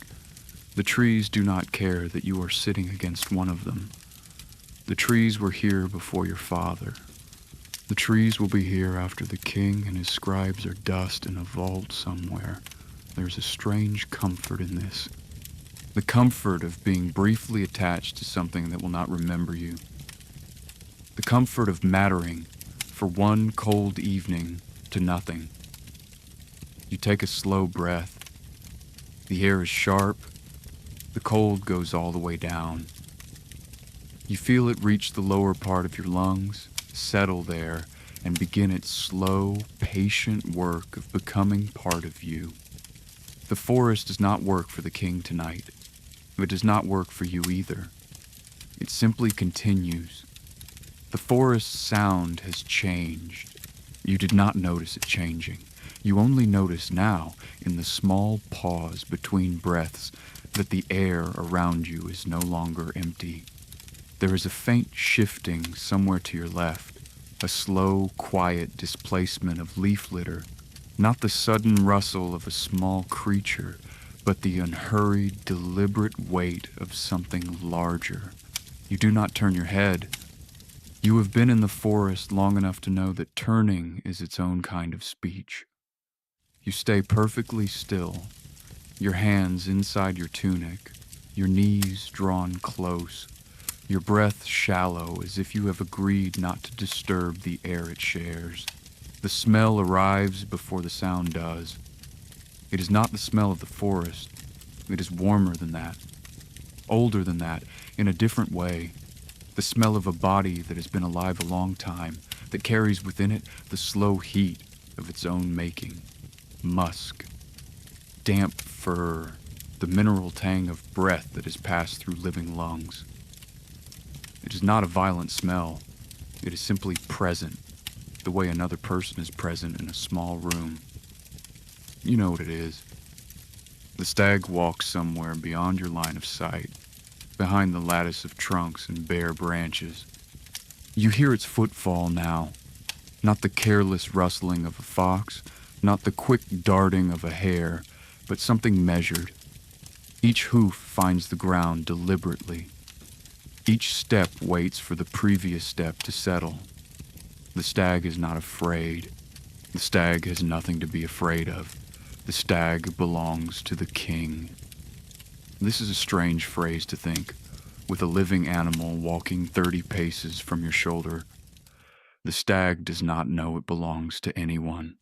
The trees do not care that you are sitting against one of them. The trees were here before your father. The trees will be here after the king and his scribes are dust in a vault somewhere. There's a strange comfort in this. The comfort of being briefly attached to something that will not remember you. The comfort of mattering for one cold evening to nothing. You take a slow breath. The air is sharp. The cold goes all the way down. You feel it reach the lower part of your lungs, settle there, and begin its slow, patient work of becoming part of you. The forest does not work for the king tonight. It does not work for you either. It simply continues. The forest's sound has changed. You did not notice it changing. You only notice now, in the small pause between breaths, that the air around you is no longer empty. There is a faint shifting somewhere to your left, a slow, quiet displacement of leaf litter, not the sudden rustle of a small creature, but the unhurried, deliberate weight of something larger. You do not turn your head. You have been in the forest long enough to know that turning is its own kind of speech. You stay perfectly still, your hands inside your tunic, your knees drawn close, your breath shallow as if you have agreed not to disturb the air it shares. The smell arrives before the sound does. It is not the smell of the forest. It is warmer than that, older than that, in a different way. The smell of a body that has been alive a long time, that carries within it the slow heat of its own making. Musk, damp fur, the mineral tang of breath that has passed through living lungs. It is not a violent smell. It is simply present, the way another person is present in a small room. You know what it is. The stag walks somewhere beyond your line of sight, behind the lattice of trunks and bare branches. You hear its footfall now, not the careless rustling of a fox, not the quick darting of a hare, but something measured. Each hoof finds the ground deliberately. Each step waits for the previous step to settle. The stag is not afraid. The stag has nothing to be afraid of. The stag belongs to the king. This is a strange phrase to think, with a living animal walking 30 paces from your shoulder. The stag does not know it belongs to anyone.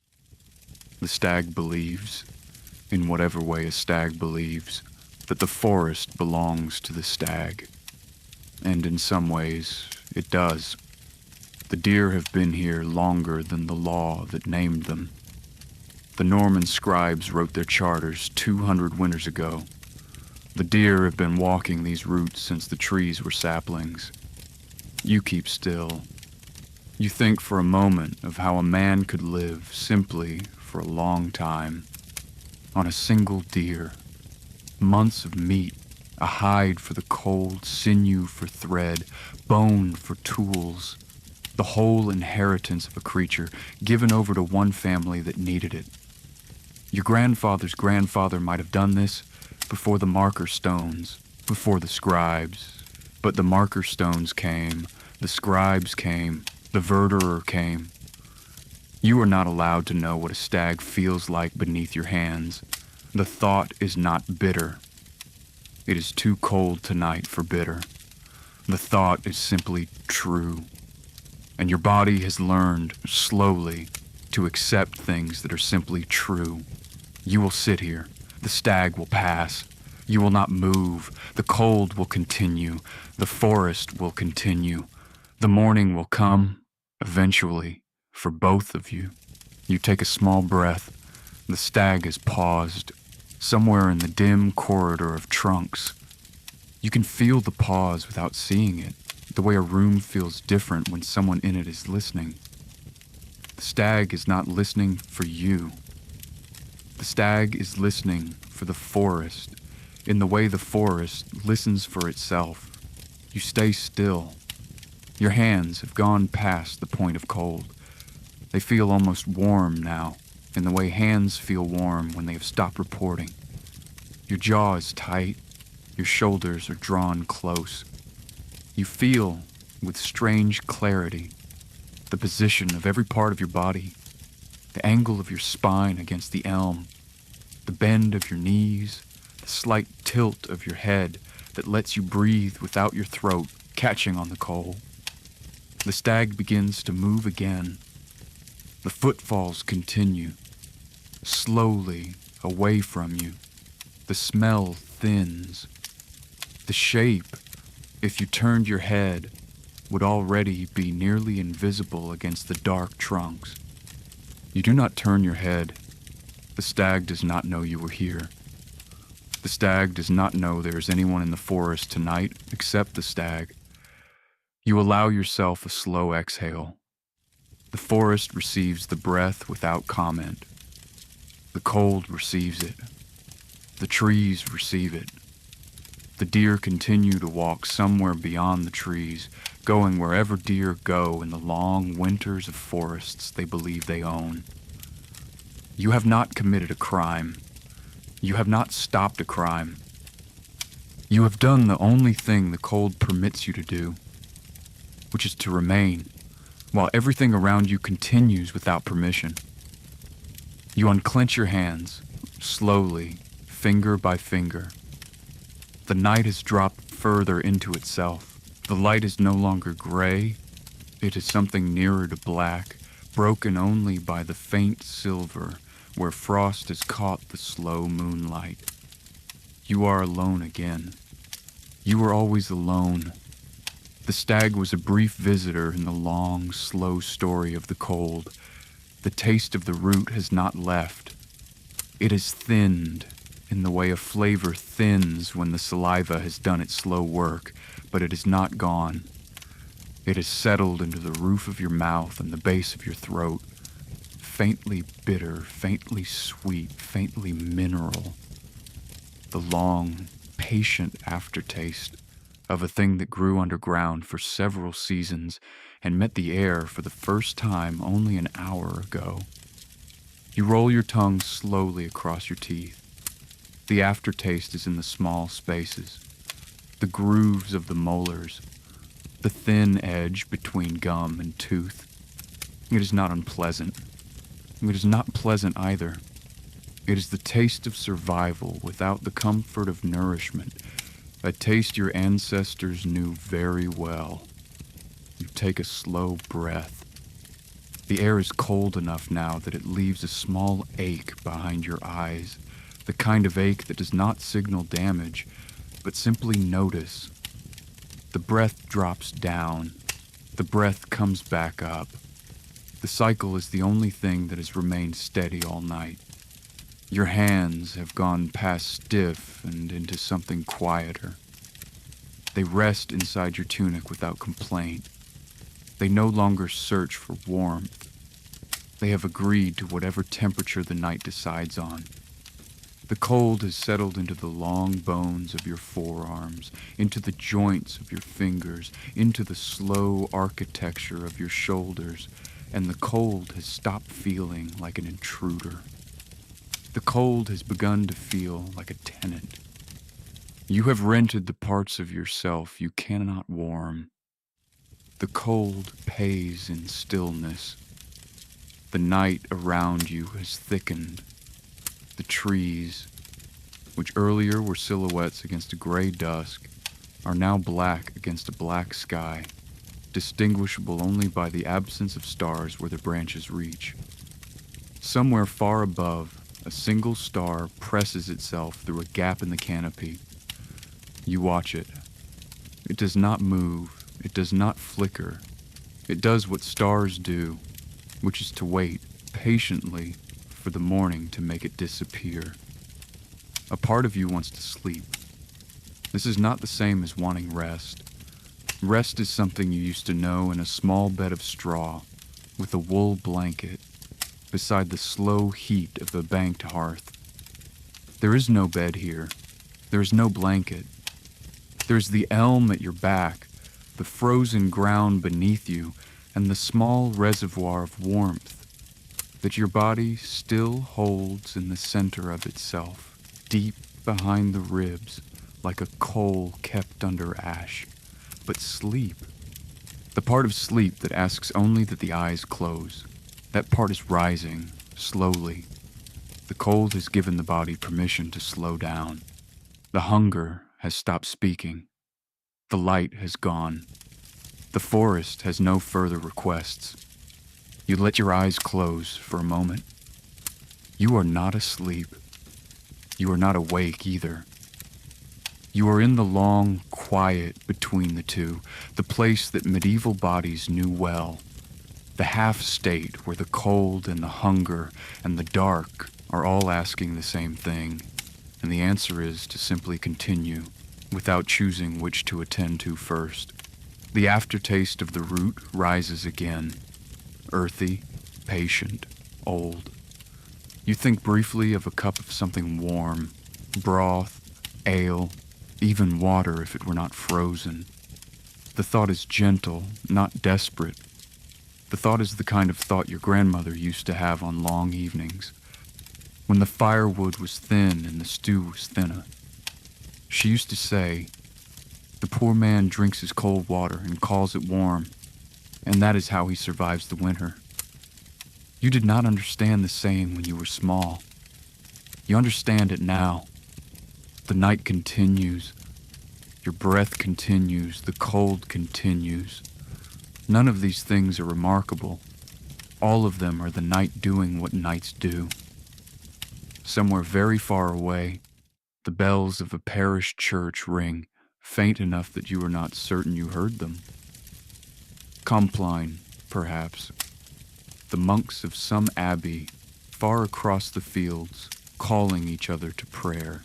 The stag believes, in whatever way a stag believes, that the forest belongs to the stag. And in some ways, it does. The deer have been here longer than the law that named them. The Norman scribes wrote their charters 200 winters ago. The deer have been walking these routes since the trees were saplings. You keep still. You think for a moment of how a man could live simply for a long time on a single deer. Months of meat, a hide for the cold, sinew for thread, bone for tools. The whole inheritance of a creature given over to one family that needed it. Your grandfather's grandfather might have done this before the marker stones, before the scribes. But the marker stones came, the scribes came, the verderer came. You are not allowed to know what a stag feels like beneath your hands. The thought is not bitter. It is too cold tonight for bitter. The thought is simply true. And your body has learned, slowly, to accept things that are simply true. You will sit here. The stag will pass. You will not move. The cold will continue. The forest will continue. The morning will come, eventually, for both of you. You take a small breath. The stag has paused, somewhere in the dim corridor of trunks. You can feel the pause without seeing it, the way a room feels different when someone in it is listening. The stag is not listening for you. The stag is listening for the forest, in the way the forest listens for itself. You stay still. Your hands have gone past the point of cold. They feel almost warm now, in the way hands feel warm when they have stopped reporting. Your jaw is tight. Your shoulders are drawn close. You feel, with strange clarity, the position of every part of your body, the angle of your spine against the elm, the bend of your knees, the slight tilt of your head that lets you breathe without your throat catching on the coal. The stag begins to move again. The footfalls continue, slowly away from you. The smell thins. The shape, if you turned your head, would already be nearly invisible against the dark trunks. You do not turn your head. The stag does not know you were here. The stag does not know there is anyone in the forest tonight except the stag. You allow yourself a slow exhale. The forest receives the breath without comment. The cold receives it. The trees receive it. The deer continue to walk somewhere beyond the trees, going wherever deer go in the long winters of forests they believe they own. You have not committed a crime. You have not stopped a crime. You have done the only thing the cold permits you to do, which is to remain, while everything around you continues without permission. You unclench your hands, slowly, finger by finger. The night has dropped further into itself, The light is no longer gray, it is something nearer to black, broken only by the faint silver where frost has caught the slow moonlight. You are alone again. You were always alone. The stag was a brief visitor in the long, slow story of the cold. The taste of the root has not left. It has thinned in the way a flavor thins when the saliva has done its slow work, but it is not gone. It has settled into the roof of your mouth and the base of your throat, faintly bitter, faintly sweet, faintly mineral. The long, patient aftertaste of a thing that grew underground for several seasons and met the air for the first time only an hour ago. You roll your tongue slowly across your teeth. The aftertaste is in the small spaces, the grooves of the molars, the thin edge between gum and tooth. It is not unpleasant. It is not pleasant either. It is the taste of survival without the comfort of nourishment, a taste your ancestors knew very well. You take a slow breath. The air is cold enough now that it leaves a small ache behind your eyes, the kind of ache that does not signal damage, but simply notice. The breath drops down. The breath comes back up. The cycle is the only thing that has remained steady all night. Your hands have gone past stiff and into something quieter. They rest inside your tunic without complaint. They no longer search for warmth. They have agreed to whatever temperature the night decides on. The cold has settled into the long bones of your forearms, into the joints of your fingers, into the slow architecture of your shoulders, and the cold has stopped feeling like an intruder. The cold has begun to feel like a tenant. You have rented the parts of yourself you cannot warm. The cold pays in stillness. The night around you has thickened. The trees, which earlier were silhouettes against a gray dusk, are now black against a black sky, distinguishable only by the absence of stars where their branches reach. Somewhere far above, a single star presses itself through a gap in the canopy. You watch it. It does not move. It does not flicker. It does what stars do, which is to wait patiently for the morning to make it disappear. A part of you wants to sleep. This is not the same as wanting rest. Rest is something you used to know in a small bed of straw, with a wool blanket, beside the slow heat of a banked hearth. There is no bed here. There is no blanket. There is the elm at your back, the frozen ground beneath you, and the small reservoir of warmth that your body still holds in the center of itself, deep behind the ribs, like a coal kept under ash. But sleep, the part of sleep that asks only that the eyes close, that part is rising, slowly. The cold has given the body permission to slow down. The hunger has stopped speaking. The light has gone. The forest has no further requests. You let your eyes close for a moment. You are not asleep. You are not awake either. You are in the long quiet between the two, the place that medieval bodies knew well, the half-state where the cold and the hunger and the dark are all asking the same thing, and the answer is to simply continue, without choosing which to attend to first. The aftertaste of the root rises again, earthy, patient, old. You think briefly of a cup of something warm, broth, ale, even water if it were not frozen. The thought is gentle, not desperate. The thought is the kind of thought your grandmother used to have on long evenings, when the firewood was thin and the stew was thinner. She used to say, "The poor man drinks his cold water and calls it warm, and that is how he survives the winter." You did not understand the saying when you were small. You understand it now. The night continues. Your breath continues, the cold continues. None of these things are remarkable. All of them are the night doing what nights do. Somewhere very far away, the bells of a parish church ring, faint enough that you are not certain you heard them. Compline, perhaps. The monks of some abbey, far across the fields, calling each other to prayer.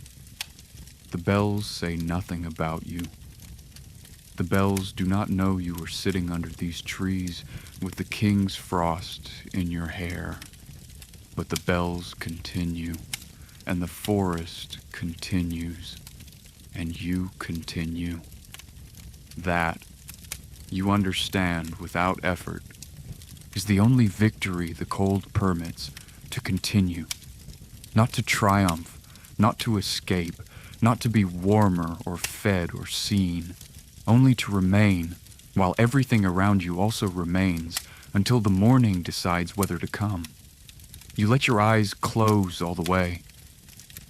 The bells say nothing about you. The bells do not know you are sitting under these trees with the king's frost in your hair. But the bells continue, and the forest continues, and you continue. That, you understand without effort, is the only victory the cold permits, to continue. Not to triumph, not to escape, not to be warmer or fed or seen, only to remain, while everything around you also remains, until the morning decides whether to come. You let your eyes close all the way.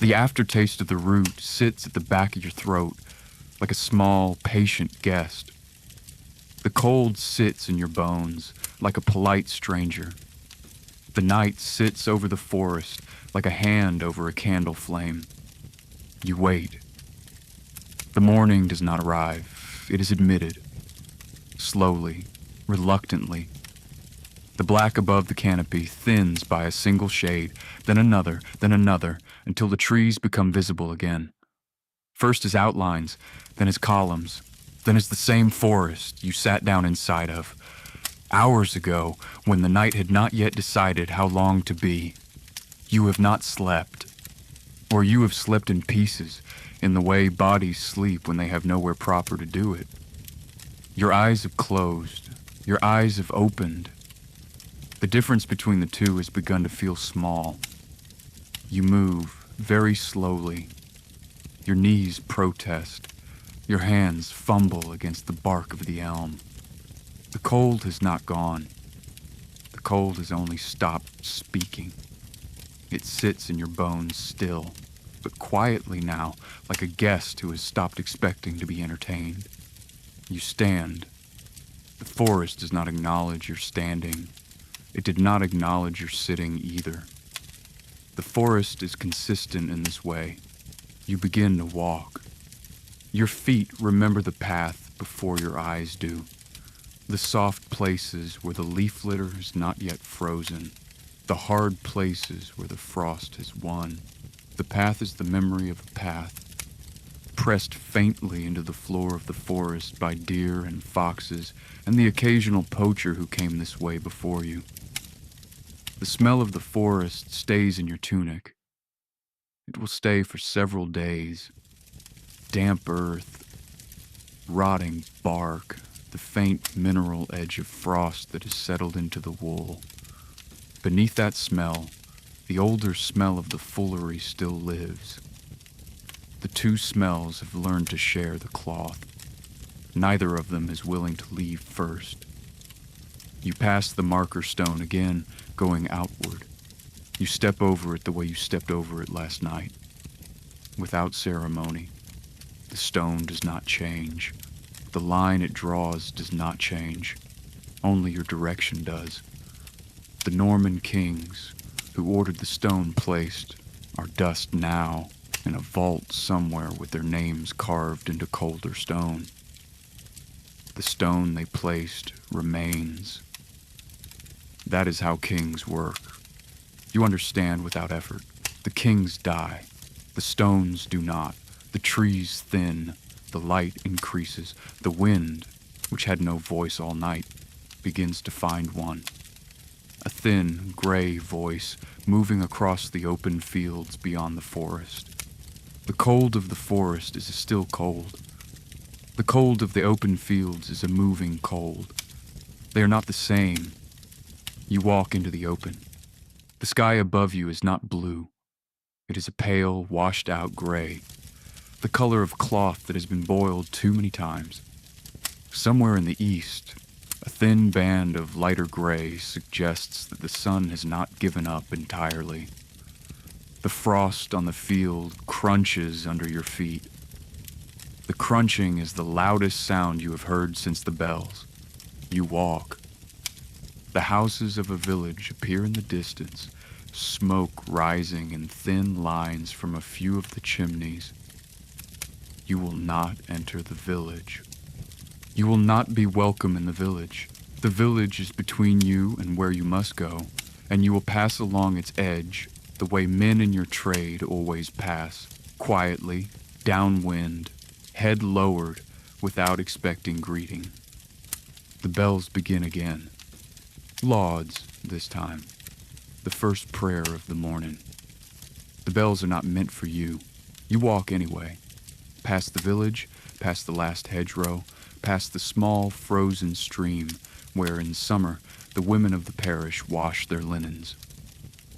The aftertaste of the root sits at the back of your throat, like a small, patient guest. The cold sits in your bones, like a polite stranger. The night sits over the forest, like a hand over a candle flame. You wait. The morning does not arrive. It is admitted. Slowly, reluctantly. The black above the canopy thins by a single shade, then another, until the trees become visible again. First as outlines, then as columns, then as the same forest you sat down inside of. Hours ago, when the night had not yet decided how long to be. You have not slept. Or you have slept in pieces, in the way bodies sleep when they have nowhere proper to do it. Your eyes have closed. Your eyes have opened. The difference between the two has begun to feel small. You move very slowly. Your knees protest. Your hands fumble against the bark of the elm. The cold has not gone. The cold has only stopped speaking. It sits in your bones still, but quietly now, like a guest who has stopped expecting to be entertained. You stand. The forest does not acknowledge your standing. It did not acknowledge your sitting either. The forest is consistent in this way. You begin to walk. Your feet remember the path before your eyes do. The soft places where the leaf litter is not yet frozen. The hard places where the frost has won. The path is the memory of a path, pressed faintly into the floor of the forest by deer and foxes and the occasional poacher who came this way before you. The smell of the forest stays in your tunic. It will stay for several days. Damp earth, rotting bark, the faint mineral edge of frost that has settled into the wool. Beneath that smell, the older smell of the foolery still lives. The two smells have learned to share the cloth. Neither of them is willing to leave first. You pass the marker stone again, going outward. You step over it the way you stepped over it last night. Without ceremony. The stone does not change. The line it draws does not change. Only your direction does. The Norman kings, who ordered the stone placed, are dust now in a vault somewhere with their names carved into colder stone. The stone they placed remains. That is how kings work. You understand without effort. The kings die. The stones do not. The trees thin. The light increases. The wind, which had no voice all night, begins to find one. A thin, gray voice moving across the open fields beyond the forest. The cold of the forest is a still cold. The cold of the open fields is a moving cold. They are not the same. You walk into the open. The sky above you is not blue. It is a pale, washed-out gray, the color of cloth that has been boiled too many times. Somewhere in the east, a thin band of lighter gray suggests that the sun has not given up entirely. The frost on the field crunches under your feet. The crunching is the loudest sound you have heard since the bells. You walk. The houses of a village appear in the distance, smoke rising in thin lines from a few of the chimneys. You will not enter the village. You will not be welcome in the village. The village is between you and where you must go, and you will pass along its edge the way men in your trade always pass, quietly, downwind, head lowered, without expecting greeting. The bells begin again. Lauds, this time. The first prayer of the morning. The bells are not meant for you. You walk anyway. Past the village, past the last hedgerow, past the small frozen stream where in summer the women of the parish wash their linens.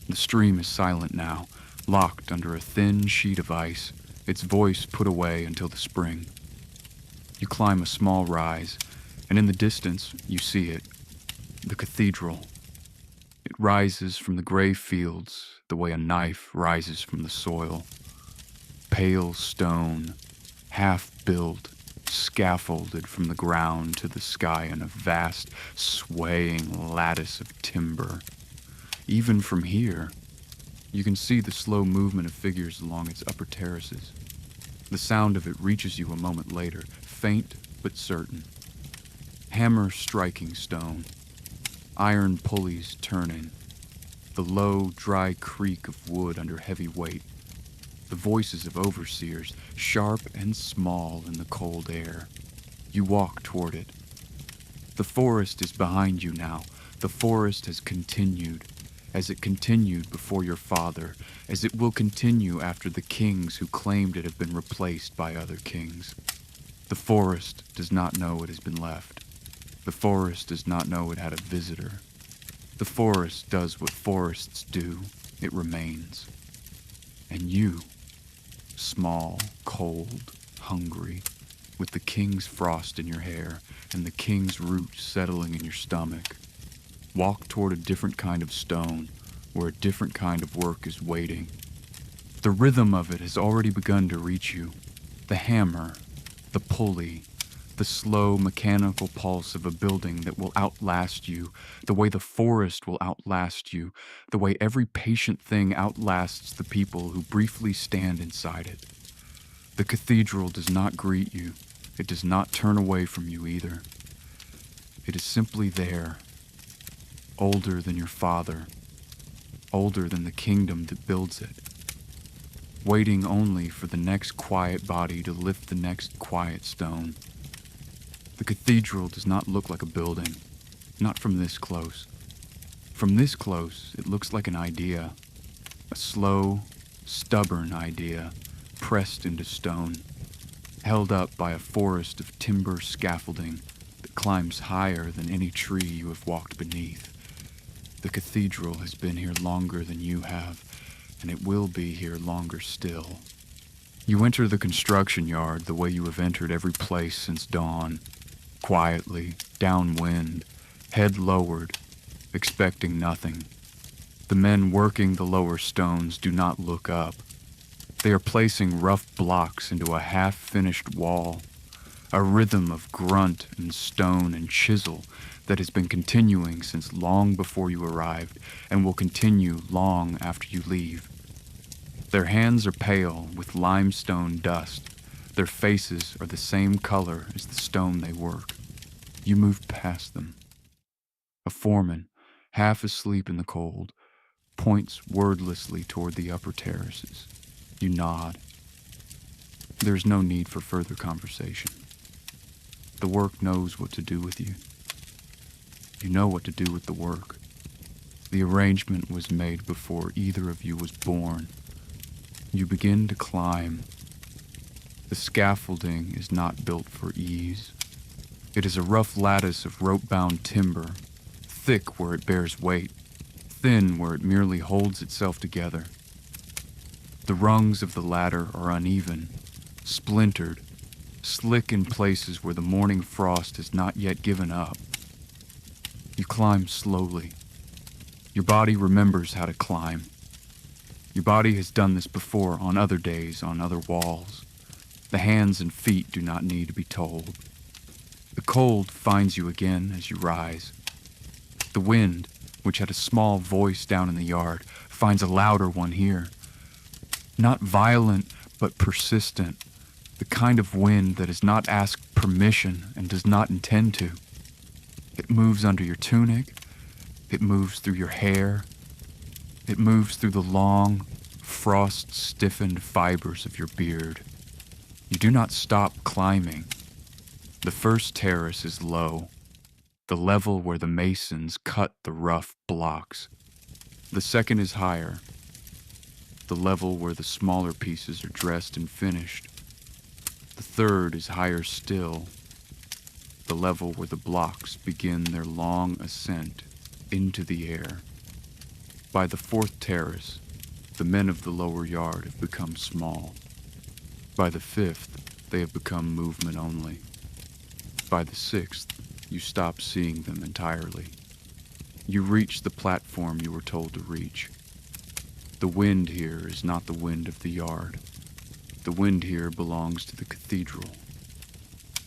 The stream is silent now, locked under a thin sheet of ice, its voice put away until the spring. You climb a small rise, and in the distance you see it, the cathedral. It rises from the gray fields the way a knife rises from the soil. Pale stone, half-built, scaffolded from the ground to the sky in a vast, swaying lattice of timber. Even from here, you can see the slow movement of figures along its upper terraces. The sound of it reaches you a moment later, faint but certain. Hammer striking stone, iron pulleys turning, the low, dry creak of wood under heavy weight, the voices of overseers, sharp and small in the cold air. You walk toward it. The forest is behind you now. The forest has continued, as it continued before your father, as it will continue after the kings who claimed it have been replaced by other kings. The forest does not know it has been left. The forest does not know it had a visitor. The forest does what forests do. It remains. And you, small, cold, hungry, with the king's frost in your hair and the king's roots settling in your stomach, walk toward a different kind of stone where a different kind of work is waiting. The rhythm of it has already begun to reach you. The hammer, the pulley, the slow mechanical pulse of a building that will outlast you, the way the forest will outlast you, the way every patient thing outlasts the people who briefly stand inside it. The cathedral does not greet you. It does not turn away from you either. It is simply there, older than your father, older than the kingdom that builds it, waiting only for the next quiet body to lift the next quiet stone. The cathedral does not look like a building, not from this close. From this close, it looks like an idea, a slow, stubborn idea, pressed into stone, held up by a forest of timber scaffolding that climbs higher than any tree you have walked beneath. The cathedral has been here longer than you have, and it will be here longer still. You enter the construction yard the way you have entered every place since dawn, quietly, downwind, head lowered, expecting nothing. The men working the lower stones do not look up. They are placing rough blocks into a half-finished wall, a rhythm of grunt and stone and chisel that has been continuing since long before you arrived and will continue long after you leave. Their hands are pale with limestone dust. Their faces are the same color as the stone they work. You move past them. A foreman, half asleep in the cold, points wordlessly toward the upper terraces. You nod. There is no need for further conversation. The work knows what to do with you. You know what to do with the work. The arrangement was made before either of you was born. You begin to climb. The scaffolding is not built for ease. It is a rough lattice of rope-bound timber, thick where it bears weight, thin where it merely holds itself together. The rungs of the ladder are uneven, splintered, slick in places where the morning frost has not yet given up. You climb slowly. Your body remembers how to climb. Your body has done this before on other days, on other walls. The hands and feet do not need to be told. The cold finds you again as you rise. The wind, which had a small voice down in the yard, finds a louder one here. Not violent, but persistent. The kind of wind that has not asked permission and does not intend to. It moves under your tunic. It moves through your hair. It moves through the long, frost-stiffened fibers of your beard. You do not stop climbing. The first terrace is low, the level where the masons cut the rough blocks. The second is higher, the level where the smaller pieces are dressed and finished. The third is higher still, the level where the blocks begin their long ascent into the air. By the fourth terrace, the men of the lower yard have become small. By the fifth, they have become movement only. By the sixth, you stop seeing them entirely. You reach the platform you were told to reach. The wind here is not the wind of the yard. The wind here belongs to the cathedral.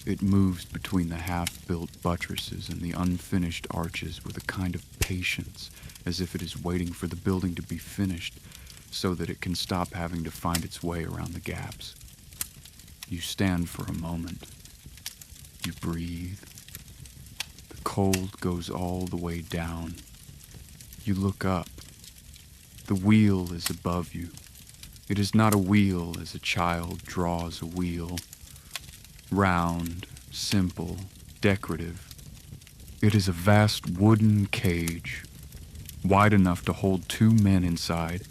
It moves between the half-built buttresses and the unfinished arches with a kind of patience, as if it is waiting for the building to be finished so that it can stop having to find its way around the gaps. You stand for a moment. You breathe. The cold goes all the way down. You look up. The wheel is above you. It is not a wheel as a child draws a wheel. Round, simple, decorative. It is a vast wooden cage, wide enough to hold 2 men inside,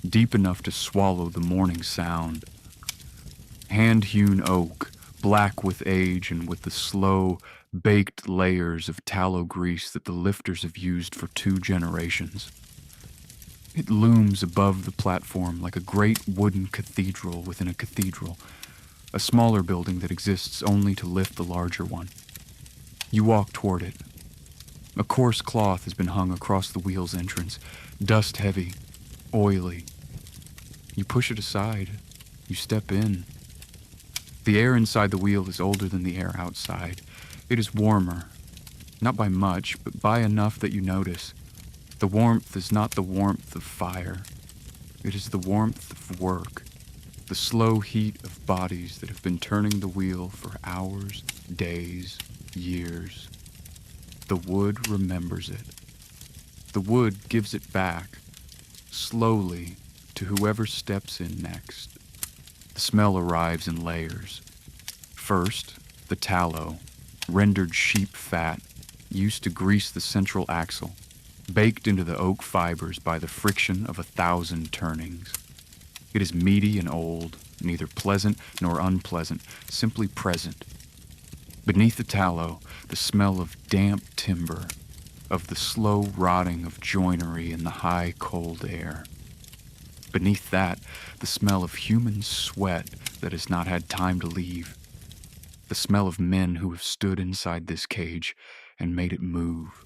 deep enough to swallow the morning sound. Hand-hewn oak, black with age and with the slow, baked layers of tallow grease that the lifters have used for 2 generations. It looms above the platform like a great wooden cathedral within a cathedral, a smaller building that exists only to lift the larger one. You walk toward it. A coarse cloth has been hung across the wheel's entrance, dust-heavy, oily. You push it aside. You step in. The air inside the wheel is older than the air outside. It is warmer, not by much, but by enough that you notice. The warmth is not the warmth of fire. It is the warmth of work, the slow heat of bodies that have been turning the wheel for hours, days, years. The wood remembers it. The wood gives it back, slowly, to whoever steps in next. The smell arrives in layers. First, the tallow, rendered sheep fat, used to grease the central axle, baked into the oak fibers by the friction of 1,000 turnings. It is meaty and old, neither pleasant nor unpleasant, simply present. Beneath the tallow, the smell of damp timber, of the slow rotting of joinery in the high, cold air. Beneath that, the smell of human sweat that has not had time to leave. The smell of men who have stood inside this cage and made it move.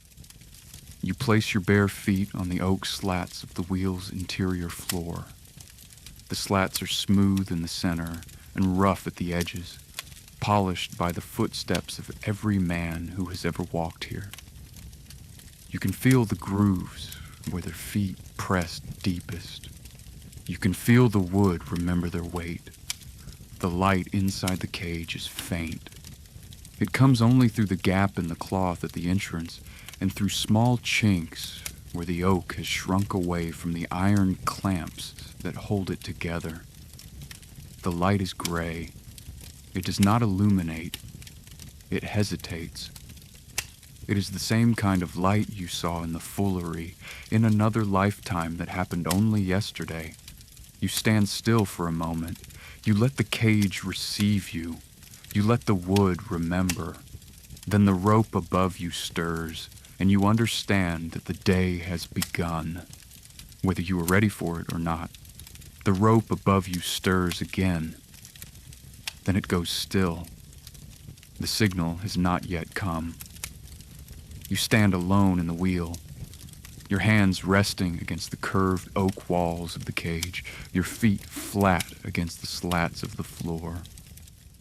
You place your bare feet on the oak slats of the wheel's interior floor. The slats are smooth in the center and rough at the edges, polished by the footsteps of every man who has ever walked here. You can feel the grooves where their feet pressed deepest. You can feel the wood remember their weight. The light inside the cage is faint. It comes only through the gap in the cloth at the entrance and through small chinks where the oak has shrunk away from the iron clamps that hold it together. The light is gray. It does not illuminate. It hesitates. It is the same kind of light you saw in the foolery in another lifetime that happened only yesterday. You stand still for a moment. You let the cage receive you. You let the wood remember. Then the rope above you stirs, and you understand that the day has begun, whether you are ready for it or not. The rope above you stirs again. Then it goes still. The signal has not yet come. You stand alone in the wheel, your hands resting against the curved oak walls of the cage, your feet flat against the slats of the floor.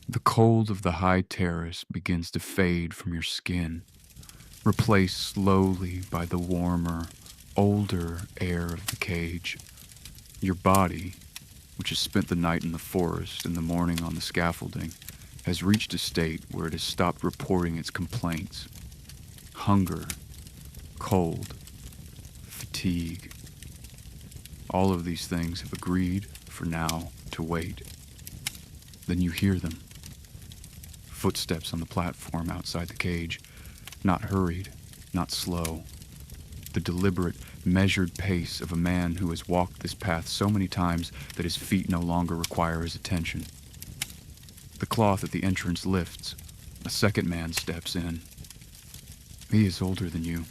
The cold of the high terrace begins to fade from your skin, replaced slowly by the warmer, older air of the cage. Your body, which has spent the night in the forest and the morning on the scaffolding, has reached a state where it has stopped reporting its complaints. Hunger, cold, fatigue. All of these things have agreed, for now, to wait. Then you hear them. Footsteps on the platform outside the cage, not hurried, not slow. The deliberate, measured pace of a man who has walked this path so many times that his feet no longer require his attention. The cloth at the entrance lifts. A second man steps in. He is older than you,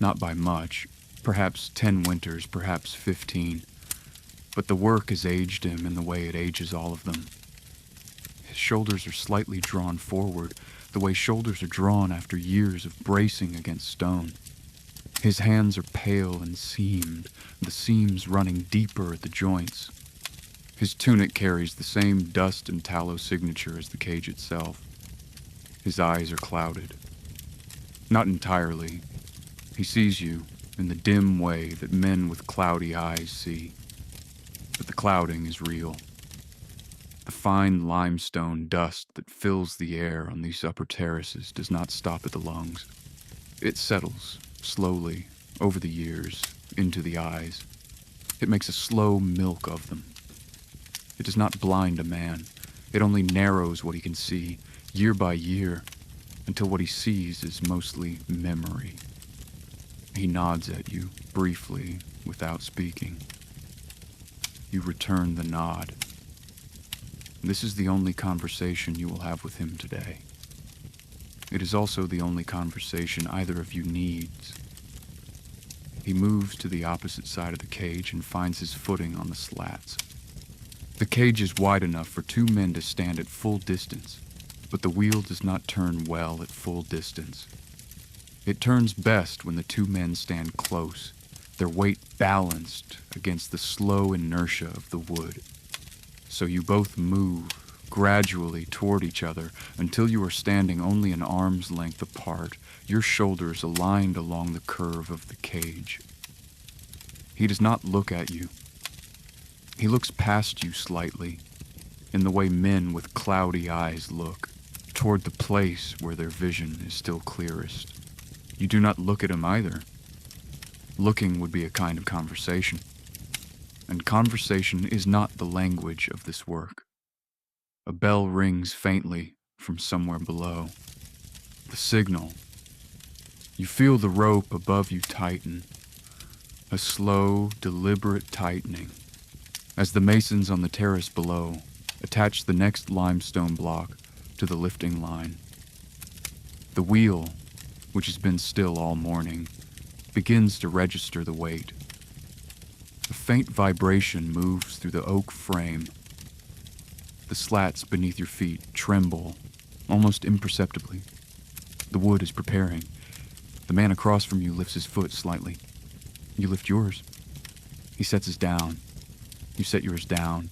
not by much, perhaps 10 winters, perhaps 15. But the work has aged him in the way it ages all of them. His shoulders are slightly drawn forward, the way shoulders are drawn after years of bracing against stone. His hands are pale and seamed, the seams running deeper at the joints. His tunic carries the same dust and tallow signature as the cage itself. His eyes are clouded. Not entirely. He sees you in the dim way that men with cloudy eyes see. But the clouding is real. The fine limestone dust that fills the air on these upper terraces does not stop at the lungs. It settles, slowly, over the years, into the eyes. It makes a slow milk of them. It does not blind a man. It only narrows what he can see, year by year, until what he sees is mostly memory. He nods at you, briefly, without speaking. You return the nod. This is the only conversation you will have with him today. It is also the only conversation either of you needs. He moves to the opposite side of the cage and finds his footing on the slats. The cage is wide enough for 2 men to stand at full distance, but the wheel does not turn well at full distance. It turns best when the 2 men stand close, their weight balanced against the slow inertia of the wood. So you both move gradually toward each other until you are standing only an arm's length apart, your shoulders aligned along the curve of the cage. He does not look at you. He looks past you slightly, in the way men with cloudy eyes look, toward the place where their vision is still clearest. You do not look at him either. Looking would be a kind of conversation, and conversation is not the language of this work. A bell rings faintly from somewhere below. The signal. You feel the rope above you tighten, a slow, deliberate tightening, as the masons on the terrace below attach the next limestone block to the lifting line. The wheel, which has been still all morning, begins to register the weight. A faint vibration moves through the oak frame. The slats beneath your feet tremble, almost imperceptibly. The wood is preparing. The man across from you lifts his foot slightly. You lift yours. He sets his down. You set yours down.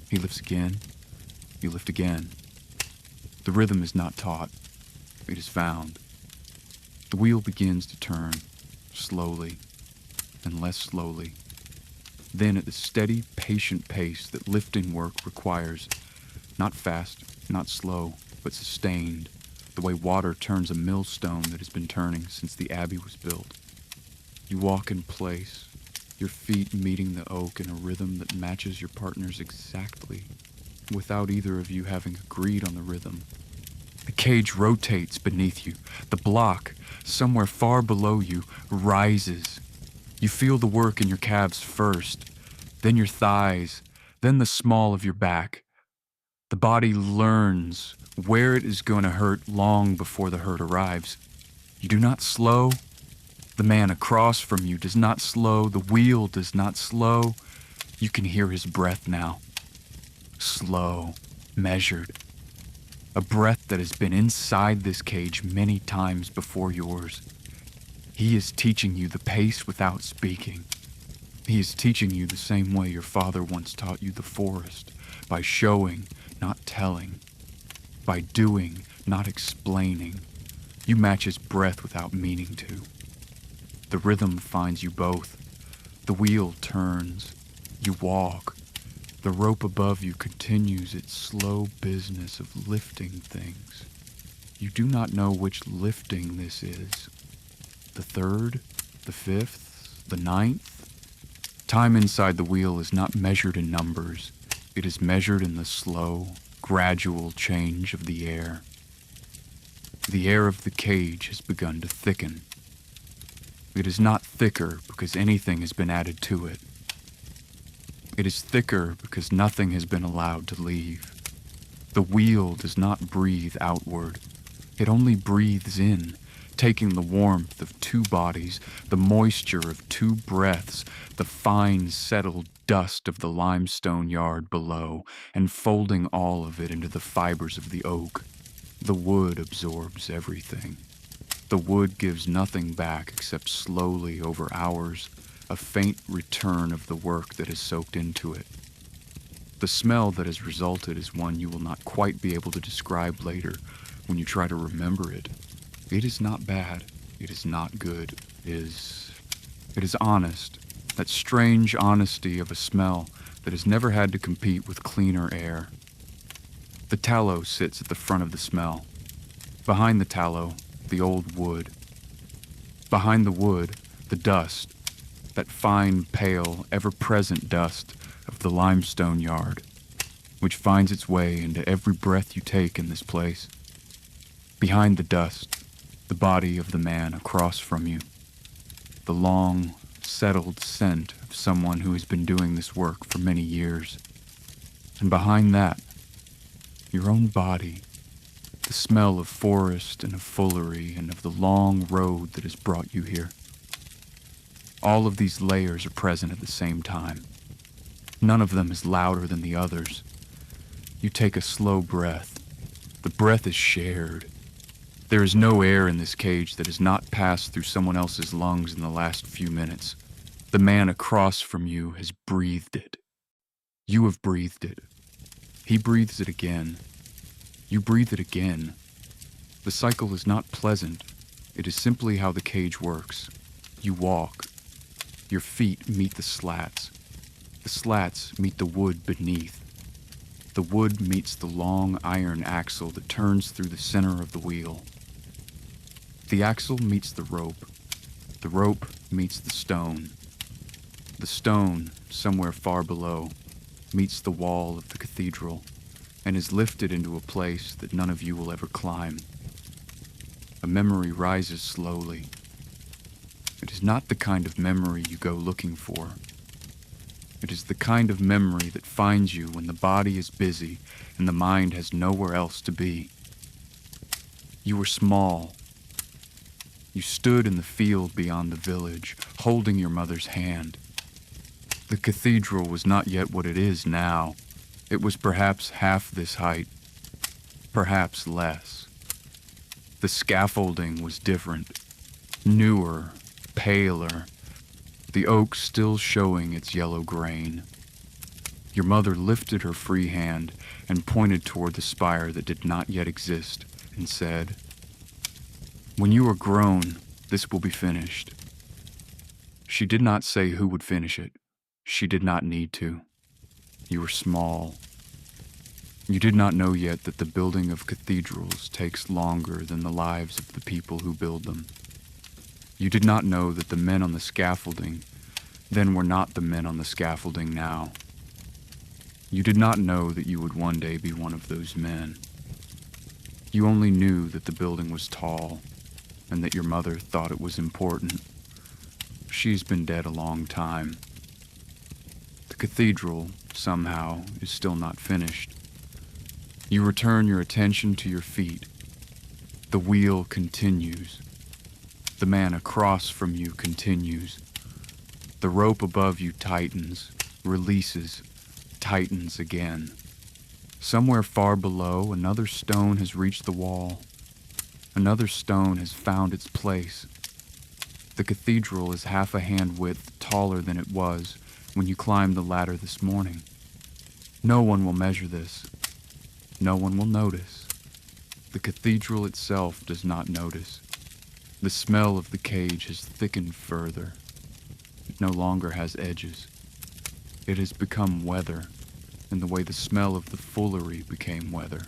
He lifts again. You lift again. The rhythm is not taught. It is found. The wheel begins to turn, slowly, and less slowly. Then at the steady, patient pace that lifting work requires, not fast, not slow, but sustained, the way water turns a millstone that has been turning since the abbey was built. You walk in place, your feet meeting the oak in a rhythm that matches your partner's exactly, without either of you having agreed on the rhythm. The cage rotates beneath you. The block, somewhere far below you, rises. You feel the work in your calves first, then your thighs, then the small of your back. The body learns where it is going to hurt long before the hurt arrives. You do not slow. The man across from you does not slow. The wheel does not slow. You can hear his breath now. Slow, measured. A breath that has been inside this cage many times before yours. He is teaching you the pace without speaking. He is teaching you the same way your father once taught you the forest, by showing, not telling. By doing, not explaining, you match his breath without meaning to. The rhythm finds you both. The wheel turns. You walk. The rope above you continues its slow business of lifting things. You do not know which lifting this is. The third, the fifth, the ninth. Time inside the wheel is not measured in numbers. It is measured in the slow, gradual change of the air. The air of the cage has begun to thicken. It is not thicker because anything has been added to it. It is thicker because nothing has been allowed to leave. The wheel does not breathe outward. It only breathes in, taking the warmth of two bodies, the moisture of two breaths, the fine settled dust of the limestone yard below, and folding all of it into the fibers of the oak. The wood absorbs everything. The wood gives nothing back except slowly over hours, a faint return of the work that has soaked into it. The smell that has resulted is one you will not quite be able to describe later when you try to remember it. It is not bad. It is not good. It is honest. That strange honesty of a smell that has never had to compete with cleaner air. The tallow sits at the front of the smell. Behind the tallow, the old wood. Behind the wood, the dust, that fine, pale, ever-present dust of the limestone yard, which finds its way into every breath you take in this place. Behind the dust, the body of the man across from you, the long, settled scent of someone who has been doing this work for many years. And behind that, your own body, the smell of forest and of foolery and of the long road that has brought you here. All of these layers are present at the same time. None of them is louder than the others. You take a slow breath. The breath is shared. There is no air in this cage that has not passed through someone else's lungs in the last few minutes. The man across from you has breathed it. You have breathed it. He breathes it again. You breathe it again. The cycle is not pleasant. It is simply how the cage works. You walk. Your feet meet the slats. The slats meet the wood beneath. The wood meets the long iron axle that turns through the center of the wheel. The axle meets the rope. The rope meets the stone. The stone, somewhere far below, meets the wall of the cathedral and is lifted into a place that none of you will ever climb. A memory rises slowly. It is not the kind of memory you go looking for. It is the kind of memory that finds you when the body is busy and the mind has nowhere else to be. You were small. You stood in the field beyond the village, holding your mother's hand. The cathedral was not yet what it is now. It was perhaps half this height, perhaps less. The scaffolding was different, newer, paler, the oak still showing its yellow grain. Your mother lifted her free hand and pointed toward the spire that did not yet exist and said, "When you are grown, this will be finished." She did not say who would finish it. She did not need to. You were small. You did not know yet that the building of cathedrals takes longer than the lives of the people who build them. You did not know that the men on the scaffolding then were not the men on the scaffolding now. You did not know that you would one day be one of those men. You only knew that the building was tall and that your mother thought it was important. She's been dead a long time. The cathedral, somehow, is still not finished. You return your attention to your feet. The wheel continues. The man across from you continues. The rope above you tightens, releases, tightens again. Somewhere far below, another stone has reached the wall. Another stone has found its place. The cathedral is half a hand width taller than it was when you climbed the ladder this morning. No one will measure this. No one will notice. The cathedral itself does not notice. The smell of the cage has thickened further. It no longer has edges. It has become weather, in the way the smell of the foolery became weather,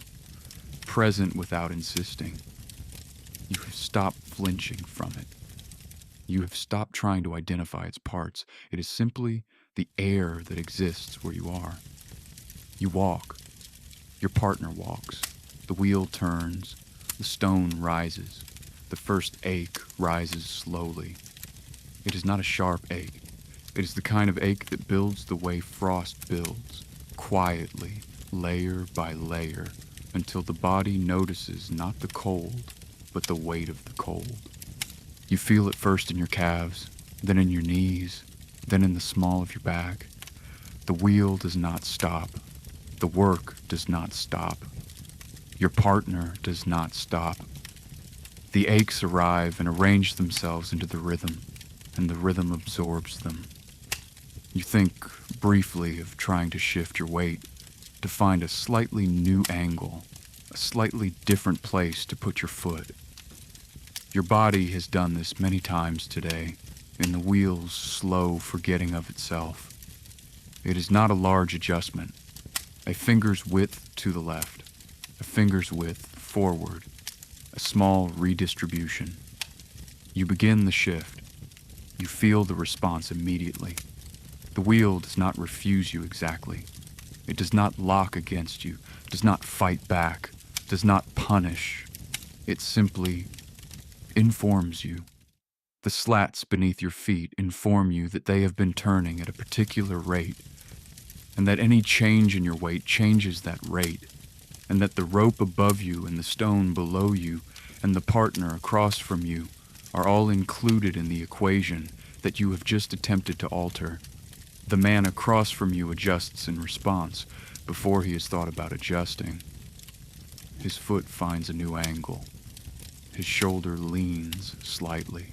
present without insisting. You have stopped flinching from it. You have stopped trying to identify its parts. It is simply the air that exists where you are. You walk. Your partner walks. The wheel turns. The stone rises. The first ache rises slowly. It is not a sharp ache. It is the kind of ache that builds the way frost builds, quietly, layer by layer, until the body notices not the cold, but the weight of the cold. You feel it first in your calves, then in your knees, then in the small of your back. The wheel does not stop. The work does not stop. Your partner does not stop. The aches arrive and arrange themselves into the rhythm, and the rhythm absorbs them. You think briefly of trying to shift your weight, to find a slightly new angle, a slightly different place to put your foot. Your body has done this many times today, in the wheel's slow forgetting of itself. It is not a large adjustment. A finger's width to the left, a finger's width forward, a small redistribution. You begin the shift. You feel the response immediately. The wheel does not refuse you exactly. It does not lock against you, does not fight back, does not punish. It simply informs you. The slats beneath your feet inform you that they have been turning at a particular rate, and that any change in your weight changes that rate, and that the rope above you and the stone below you and the partner across from you are all included in the equation that you have just attempted to alter. The man across from you adjusts in response before he has thought about adjusting. His foot finds a new angle. His shoulder leans slightly.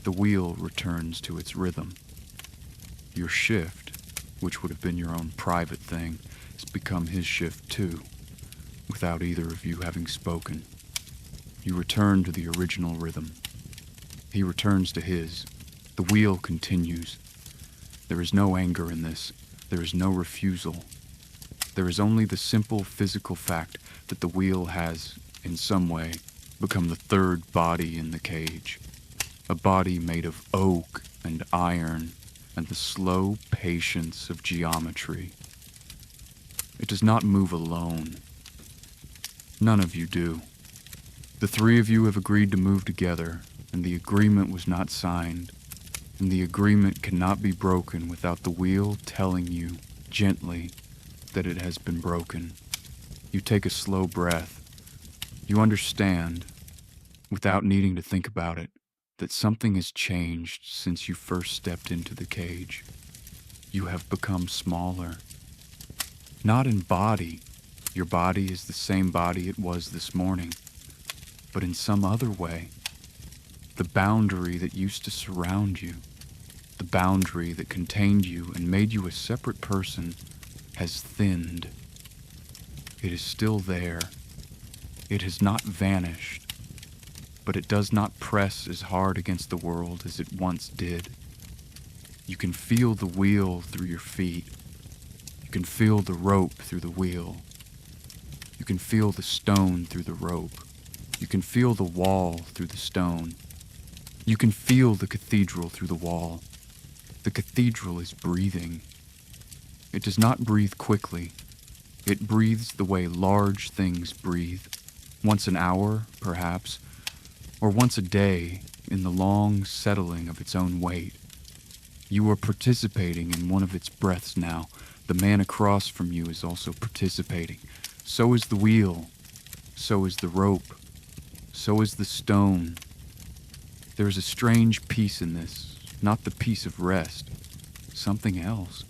The wheel returns to its rhythm. Your shift, which would have been your own private thing, has become his shift too, without either of you having spoken. You return to the original rhythm. He returns to his. The wheel continues. There is no anger in this. There is no refusal. There is only the simple physical fact that the wheel has, in some way, become the third body in the cage. A body made of oak and iron and the slow patience of geometry. It does not move alone. None of you do. The three of you have agreed to move together, and the agreement was not signed, and the agreement cannot be broken without the wheel telling you, gently, that it has been broken. You take a slow breath. You understand, without needing to think about it, that something has changed since you first stepped into the cage. You have become smaller. Not in body. Your body is the same body it was this morning, but in some other way. The boundary that used to surround you, the boundary that contained you and made you a separate person, has thinned. It is still there. It has not vanished, but it does not press as hard against the world as it once did. You can feel the wheel through your feet. You can feel the rope through the wheel. You can feel the stone through the rope. You can feel the wall through the stone. You can feel the cathedral through the wall. The cathedral is breathing. It does not breathe quickly. It breathes the way large things breathe, once an hour, perhaps, or once a day in the long settling of its own weight. You are participating in one of its breaths now. The man across from you is also participating. So is the wheel. So is the rope. So is the stone. There is a strange peace in this, not the peace of rest, something else.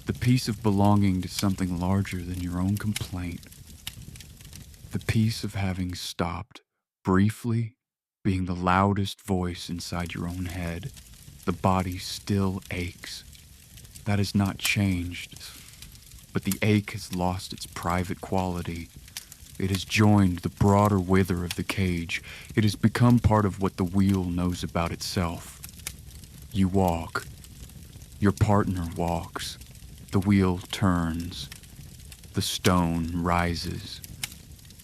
The peace of belonging to something larger than your own complaint. The peace of having stopped, briefly, being the loudest voice inside your own head. The body still aches. That has not changed, but the ache has lost its private quality. It has joined the broader wither of the cage. It has become part of what the wheel knows about itself. You walk. Your partner walks. The wheel turns. The stone rises.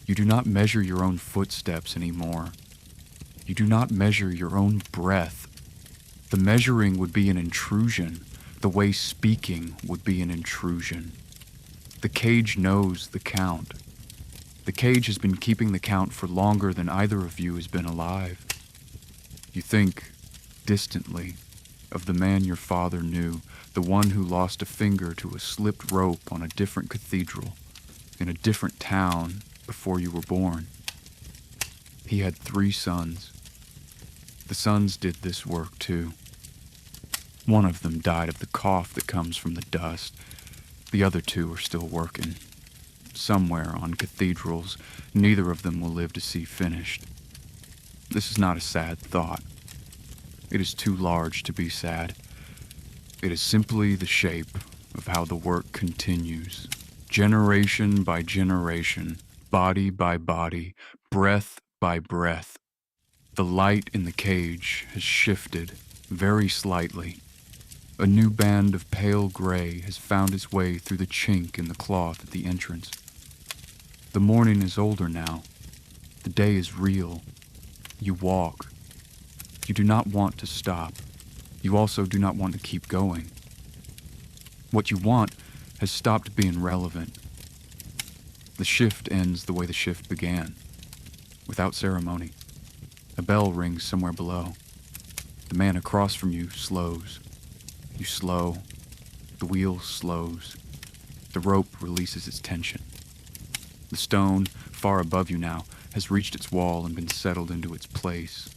You do not measure your own footsteps anymore. You do not measure your own breath. The measuring would be an intrusion, the way speaking would be an intrusion. The cage knows the count. The cage has been keeping the count for longer than either of you has been alive. You think, distantly, of the man your father knew, the one who lost a finger to a slipped rope on a different cathedral, in a different town before you were born. He had 3 sons. The sons did this work too. One of them died of the cough that comes from the dust. The other 2 are still working. Somewhere on cathedrals, neither of them will live to see finished. This is not a sad thought. It is too large to be sad. It is simply the shape of how the work continues, generation by generation, body by body, breath by breath. The light in the cage has shifted, very slightly. A new band of pale gray has found its way through the chink in the cloth at the entrance. The morning is older now. The day is real. You walk. You do not want to stop. You also do not want to keep going. What you want has stopped being relevant. The shift ends the way the shift began, without ceremony. A bell rings somewhere below. The man across from you slows. You slow. The wheel slows. The rope releases its tension. The stone, far above you now, has reached its wall and been settled into its place.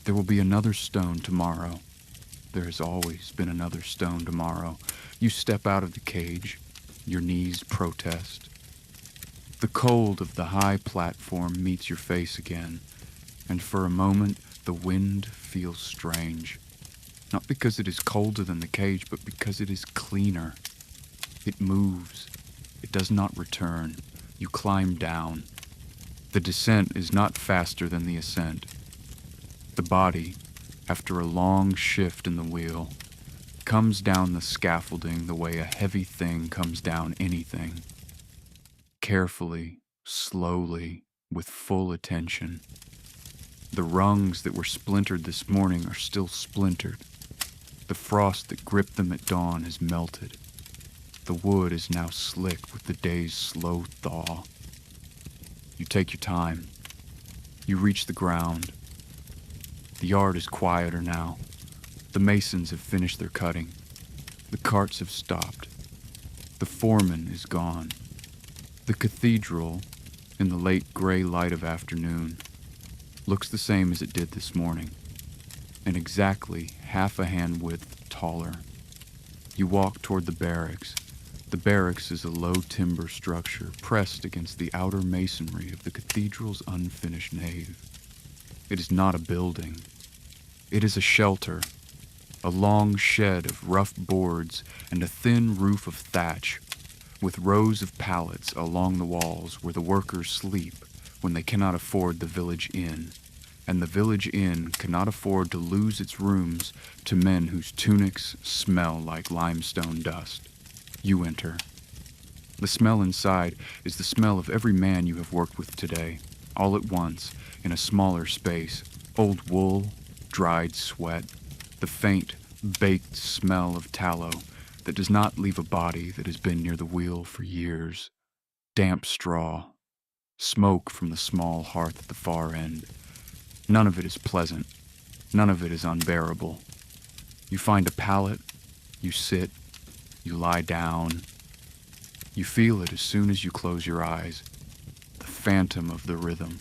There will be another stone tomorrow. There has always been another stone tomorrow. You step out of the cage. Your knees protest. The cold of the high platform meets your face again, and for a moment the wind feels strange. Not because it is colder than the cage, but because it is cleaner. It moves. It does not return. You climb down. The descent is not faster than the ascent. The body, after a long shift in the wheel, comes down the scaffolding the way a heavy thing comes down anything. Carefully, slowly, with full attention. The rungs that were splintered this morning are still splintered. The frost that gripped them at dawn has melted. The wood is now slick with the day's slow thaw. You take your time. You reach the ground. The yard is quieter now. The masons have finished their cutting. The carts have stopped. The foreman is gone. The cathedral, in the late gray light of afternoon, looks the same as it did this morning, and exactly half a hand width taller. You walk toward the barracks. The barracks is a low timber structure pressed against the outer masonry of the cathedral's unfinished nave. It is not a building. It is a shelter, a long shed of rough boards and a thin roof of thatch, with rows of pallets along the walls where the workers sleep when they cannot afford the village inn, and the village inn cannot afford to lose its rooms to men whose tunics smell like limestone dust. You enter. The smell inside is the smell of every man you have worked with today, all at once, in a smaller space. Old wool, dried sweat, the faint, baked smell of tallow that does not leave a body that has been near the wheel for years. Damp straw, smoke from the small hearth at the far end. None of it is pleasant. None of it is unbearable. You find a pallet, you sit, you lie down. You feel it as soon as you close your eyes. The phantom of the rhythm.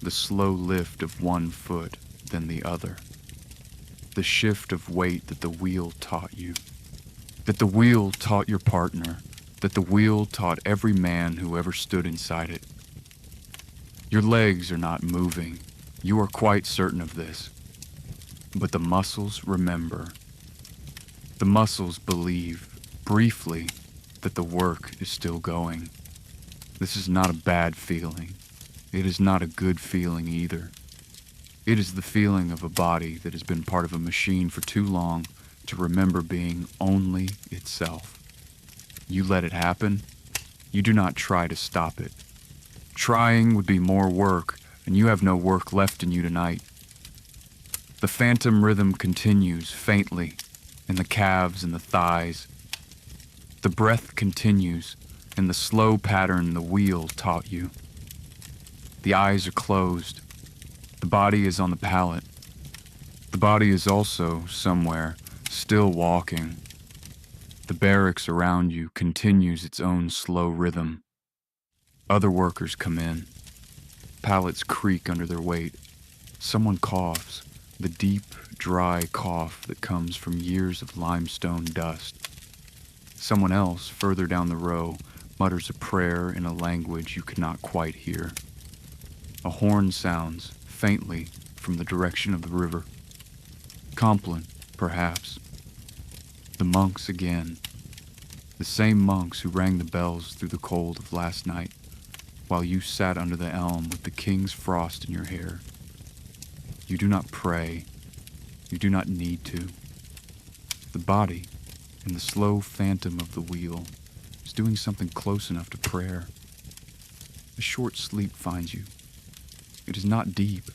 The slow lift of one foot, then the other. The shift of weight that the wheel taught you. That the wheel taught your partner. That the wheel taught every man who ever stood inside it. Your legs are not moving. You are quite certain of this. But the muscles remember. The muscles believe, briefly, that the work is still going. This is not a bad feeling. It is not a good feeling either. It is the feeling of a body that has been part of a machine for too long to remember being only itself. You let it happen. You do not try to stop it. Trying would be more work, and you have no work left in you tonight. The phantom rhythm continues faintly in the calves and the thighs. The breath continues in the slow pattern the wheel taught you. The eyes are closed. The body is on the pallet. The body is also somewhere, still walking. The barracks around you continues its own slow rhythm. Other workers come in. Pallets creak under their weight. Someone coughs, the deep, dry cough that comes from years of limestone dust. Someone else, further down the row, mutters a prayer in a language you could not quite hear. A horn sounds, faintly, from the direction of the river. Compline, perhaps. The monks again. The same monks who rang the bells through the cold of last night, while you sat under the elm with the king's frost in your hair. You do not pray. You do not need to. The body, in the slow phantom of the wheel, is doing something close enough to prayer. A short sleep finds you. It is not deep.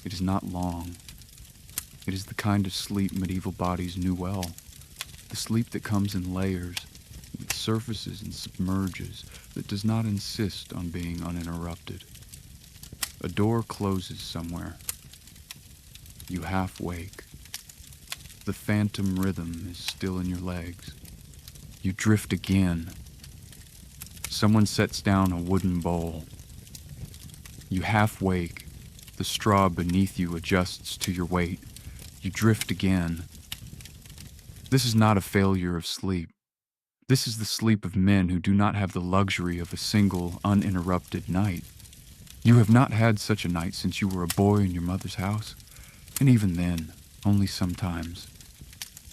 It is not long. It is the kind of sleep medieval bodies knew well. The sleep that comes in layers, that surfaces and submerges, that does not insist on being uninterrupted. A door closes somewhere. You half wake. The phantom rhythm is still in your legs. You drift again. Someone sets down a wooden bowl. You half wake. The straw beneath you adjusts to your weight. You drift again. This is not a failure of sleep. This is the sleep of men who do not have the luxury of a single, uninterrupted night. You have not had such a night since you were a boy in your mother's house, and even then, only sometimes.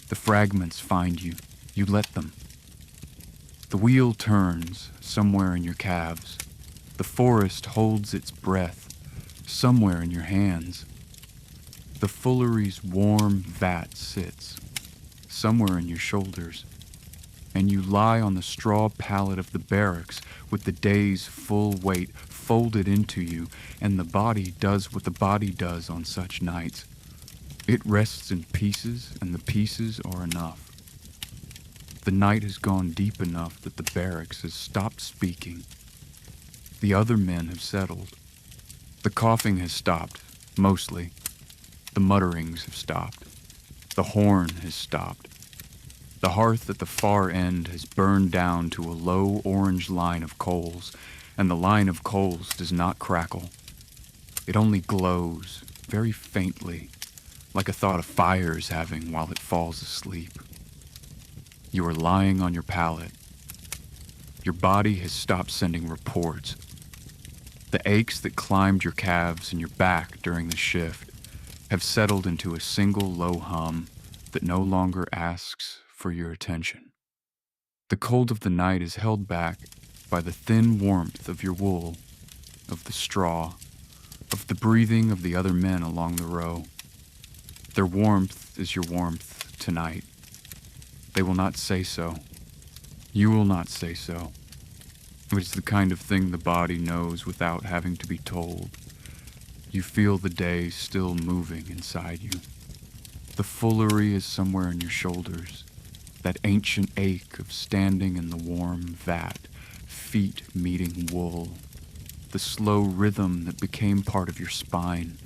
The fragments find you. You let them. The wheel turns somewhere in your calves. The forest holds its breath somewhere in your hands. The fullery's warm vat sits somewhere in your shoulders, and you lie on the straw pallet of the barracks with the day's full weight folded into you, and the body does what the body does on such nights. It rests in pieces, and the pieces are enough. The night has gone deep enough that the barracks has stopped speaking. The other men have settled. The coughing has stopped, mostly. The mutterings have stopped. The horn has stopped. The hearth at the far end has burned down to a low orange line of coals, and the line of coals does not crackle. It only glows, very faintly, like a thought a fire is having while it falls asleep. You are lying on your pallet. Your body has stopped sending reports. The aches that climbed your calves and your back during the shift have settled into a single low hum that no longer asks for your attention. The cold of the night is held back by the thin warmth of your wool, of the straw, of the breathing of the other men along the row. Their warmth is your warmth tonight. They will not say so. You will not say so. It is the kind of thing the body knows without having to be told. You feel the day still moving inside you. The fullery is somewhere in your shoulders, that ancient ache of standing in the warm vat, feet meeting wool, the slow rhythm that became part of your spine.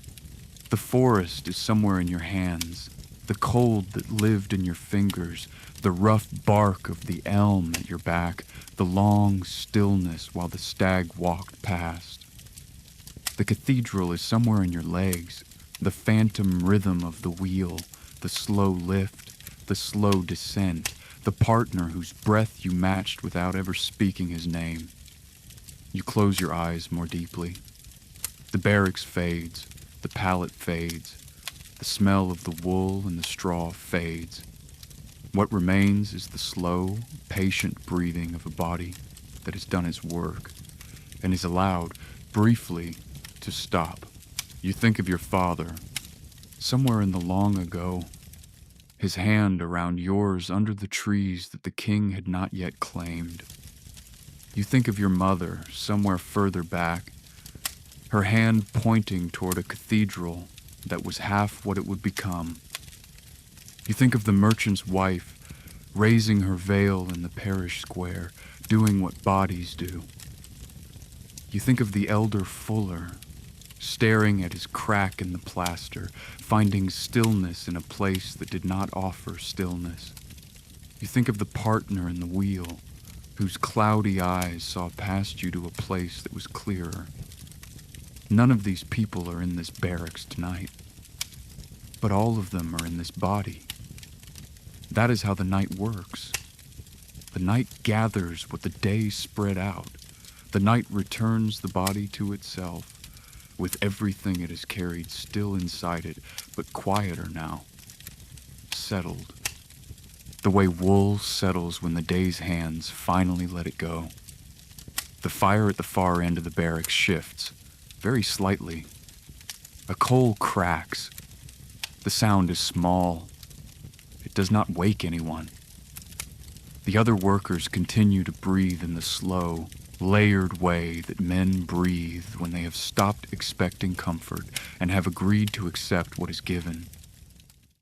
The forest is somewhere in your hands, the cold that lived in your fingers, the rough bark of the elm at your back, the long stillness while the stag walked past. The cathedral is somewhere in your legs, the phantom rhythm of the wheel, the slow lift, the slow descent, the partner whose breath you matched without ever speaking his name. You close your eyes more deeply. The barracks fades, the pallet fades, the smell of the wool and the straw fades. What remains is the slow, patient breathing of a body that has done its work, and is allowed, briefly, to stop. You think of your father, somewhere in the long ago, his hand around yours under the trees that the king had not yet claimed. You think of your mother, somewhere further back, her hand pointing toward a cathedral that was half what it would become. You think of the merchant's wife, raising her veil in the parish square, doing what bodies do. You think of the elder fuller, staring at his crack in the plaster, finding stillness in a place that did not offer stillness. You think of the partner in the wheel, whose cloudy eyes saw past you to a place that was clearer. None of these people are in this barracks tonight, but all of them are in this body. That is how the night works. The night gathers what the day spread out. The night returns the body to itself, with everything it has carried still inside it, but quieter now, settled. The way wool settles when the day's hands finally let it go. The fire at the far end of the barracks shifts, very slightly. A coal cracks. The sound is small. It does not wake anyone. The other workers continue to breathe in the slow, layered way that men breathe when they have stopped expecting comfort and have agreed to accept what is given.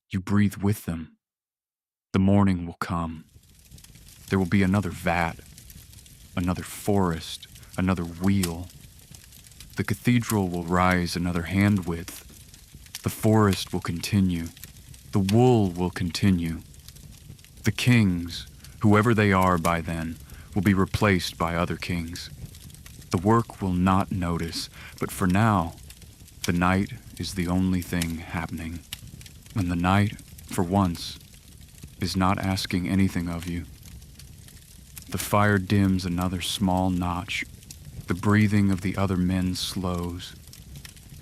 You breathe with them. The morning will come. There will be another vat, another forest, another wheel. The cathedral will rise another hand width. The forest will continue. The wool will continue. The kings, whoever they are by then, will be replaced by other kings. The work will not notice, but for now, the night is the only thing happening. And the night, for once, is not asking anything of you. The fire dims another small notch. The breathing of the other men slows.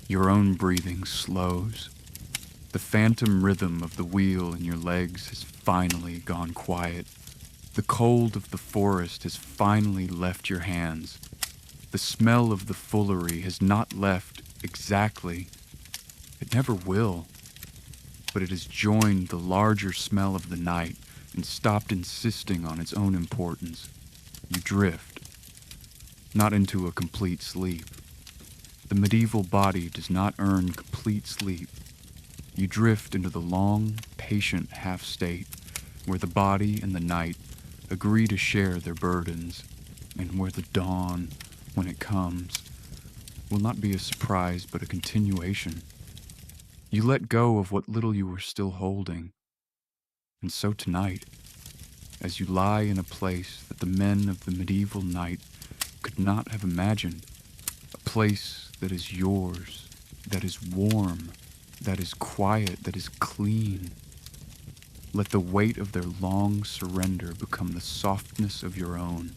Your own breathing slows. The phantom rhythm of the wheel in your legs has finally gone quiet. The cold of the forest has finally left your hands. The smell of the foolery has not left exactly. It never will. But it has joined the larger smell of the night and stopped insisting on its own importance. You drift, not into a complete sleep. The medieval body does not earn complete sleep. You drift into the long, patient half-state where the body and the night agree to share their burdens, and where the dawn, when it comes, will not be a surprise but a continuation. You let go of what little you were still holding. And so tonight, as you lie in a place that the men of the medieval night could not have imagined, a place that is yours, that is warm, that is quiet, that is clean, let the weight of their long surrender become the softness of your own.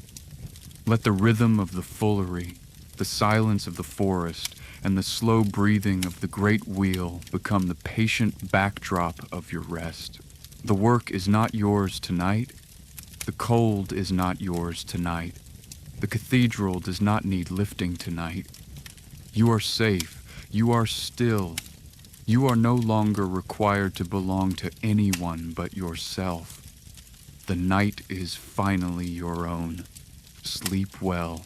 Let the rhythm of the foolery, the silence of the forest, and the slow breathing of the great wheel become the patient backdrop of your rest. The work is not yours tonight. The cold is not yours tonight. The cathedral does not need lifting tonight. You are safe. You are still. You are no longer required to belong to anyone but yourself. The night is finally your own. Sleep well.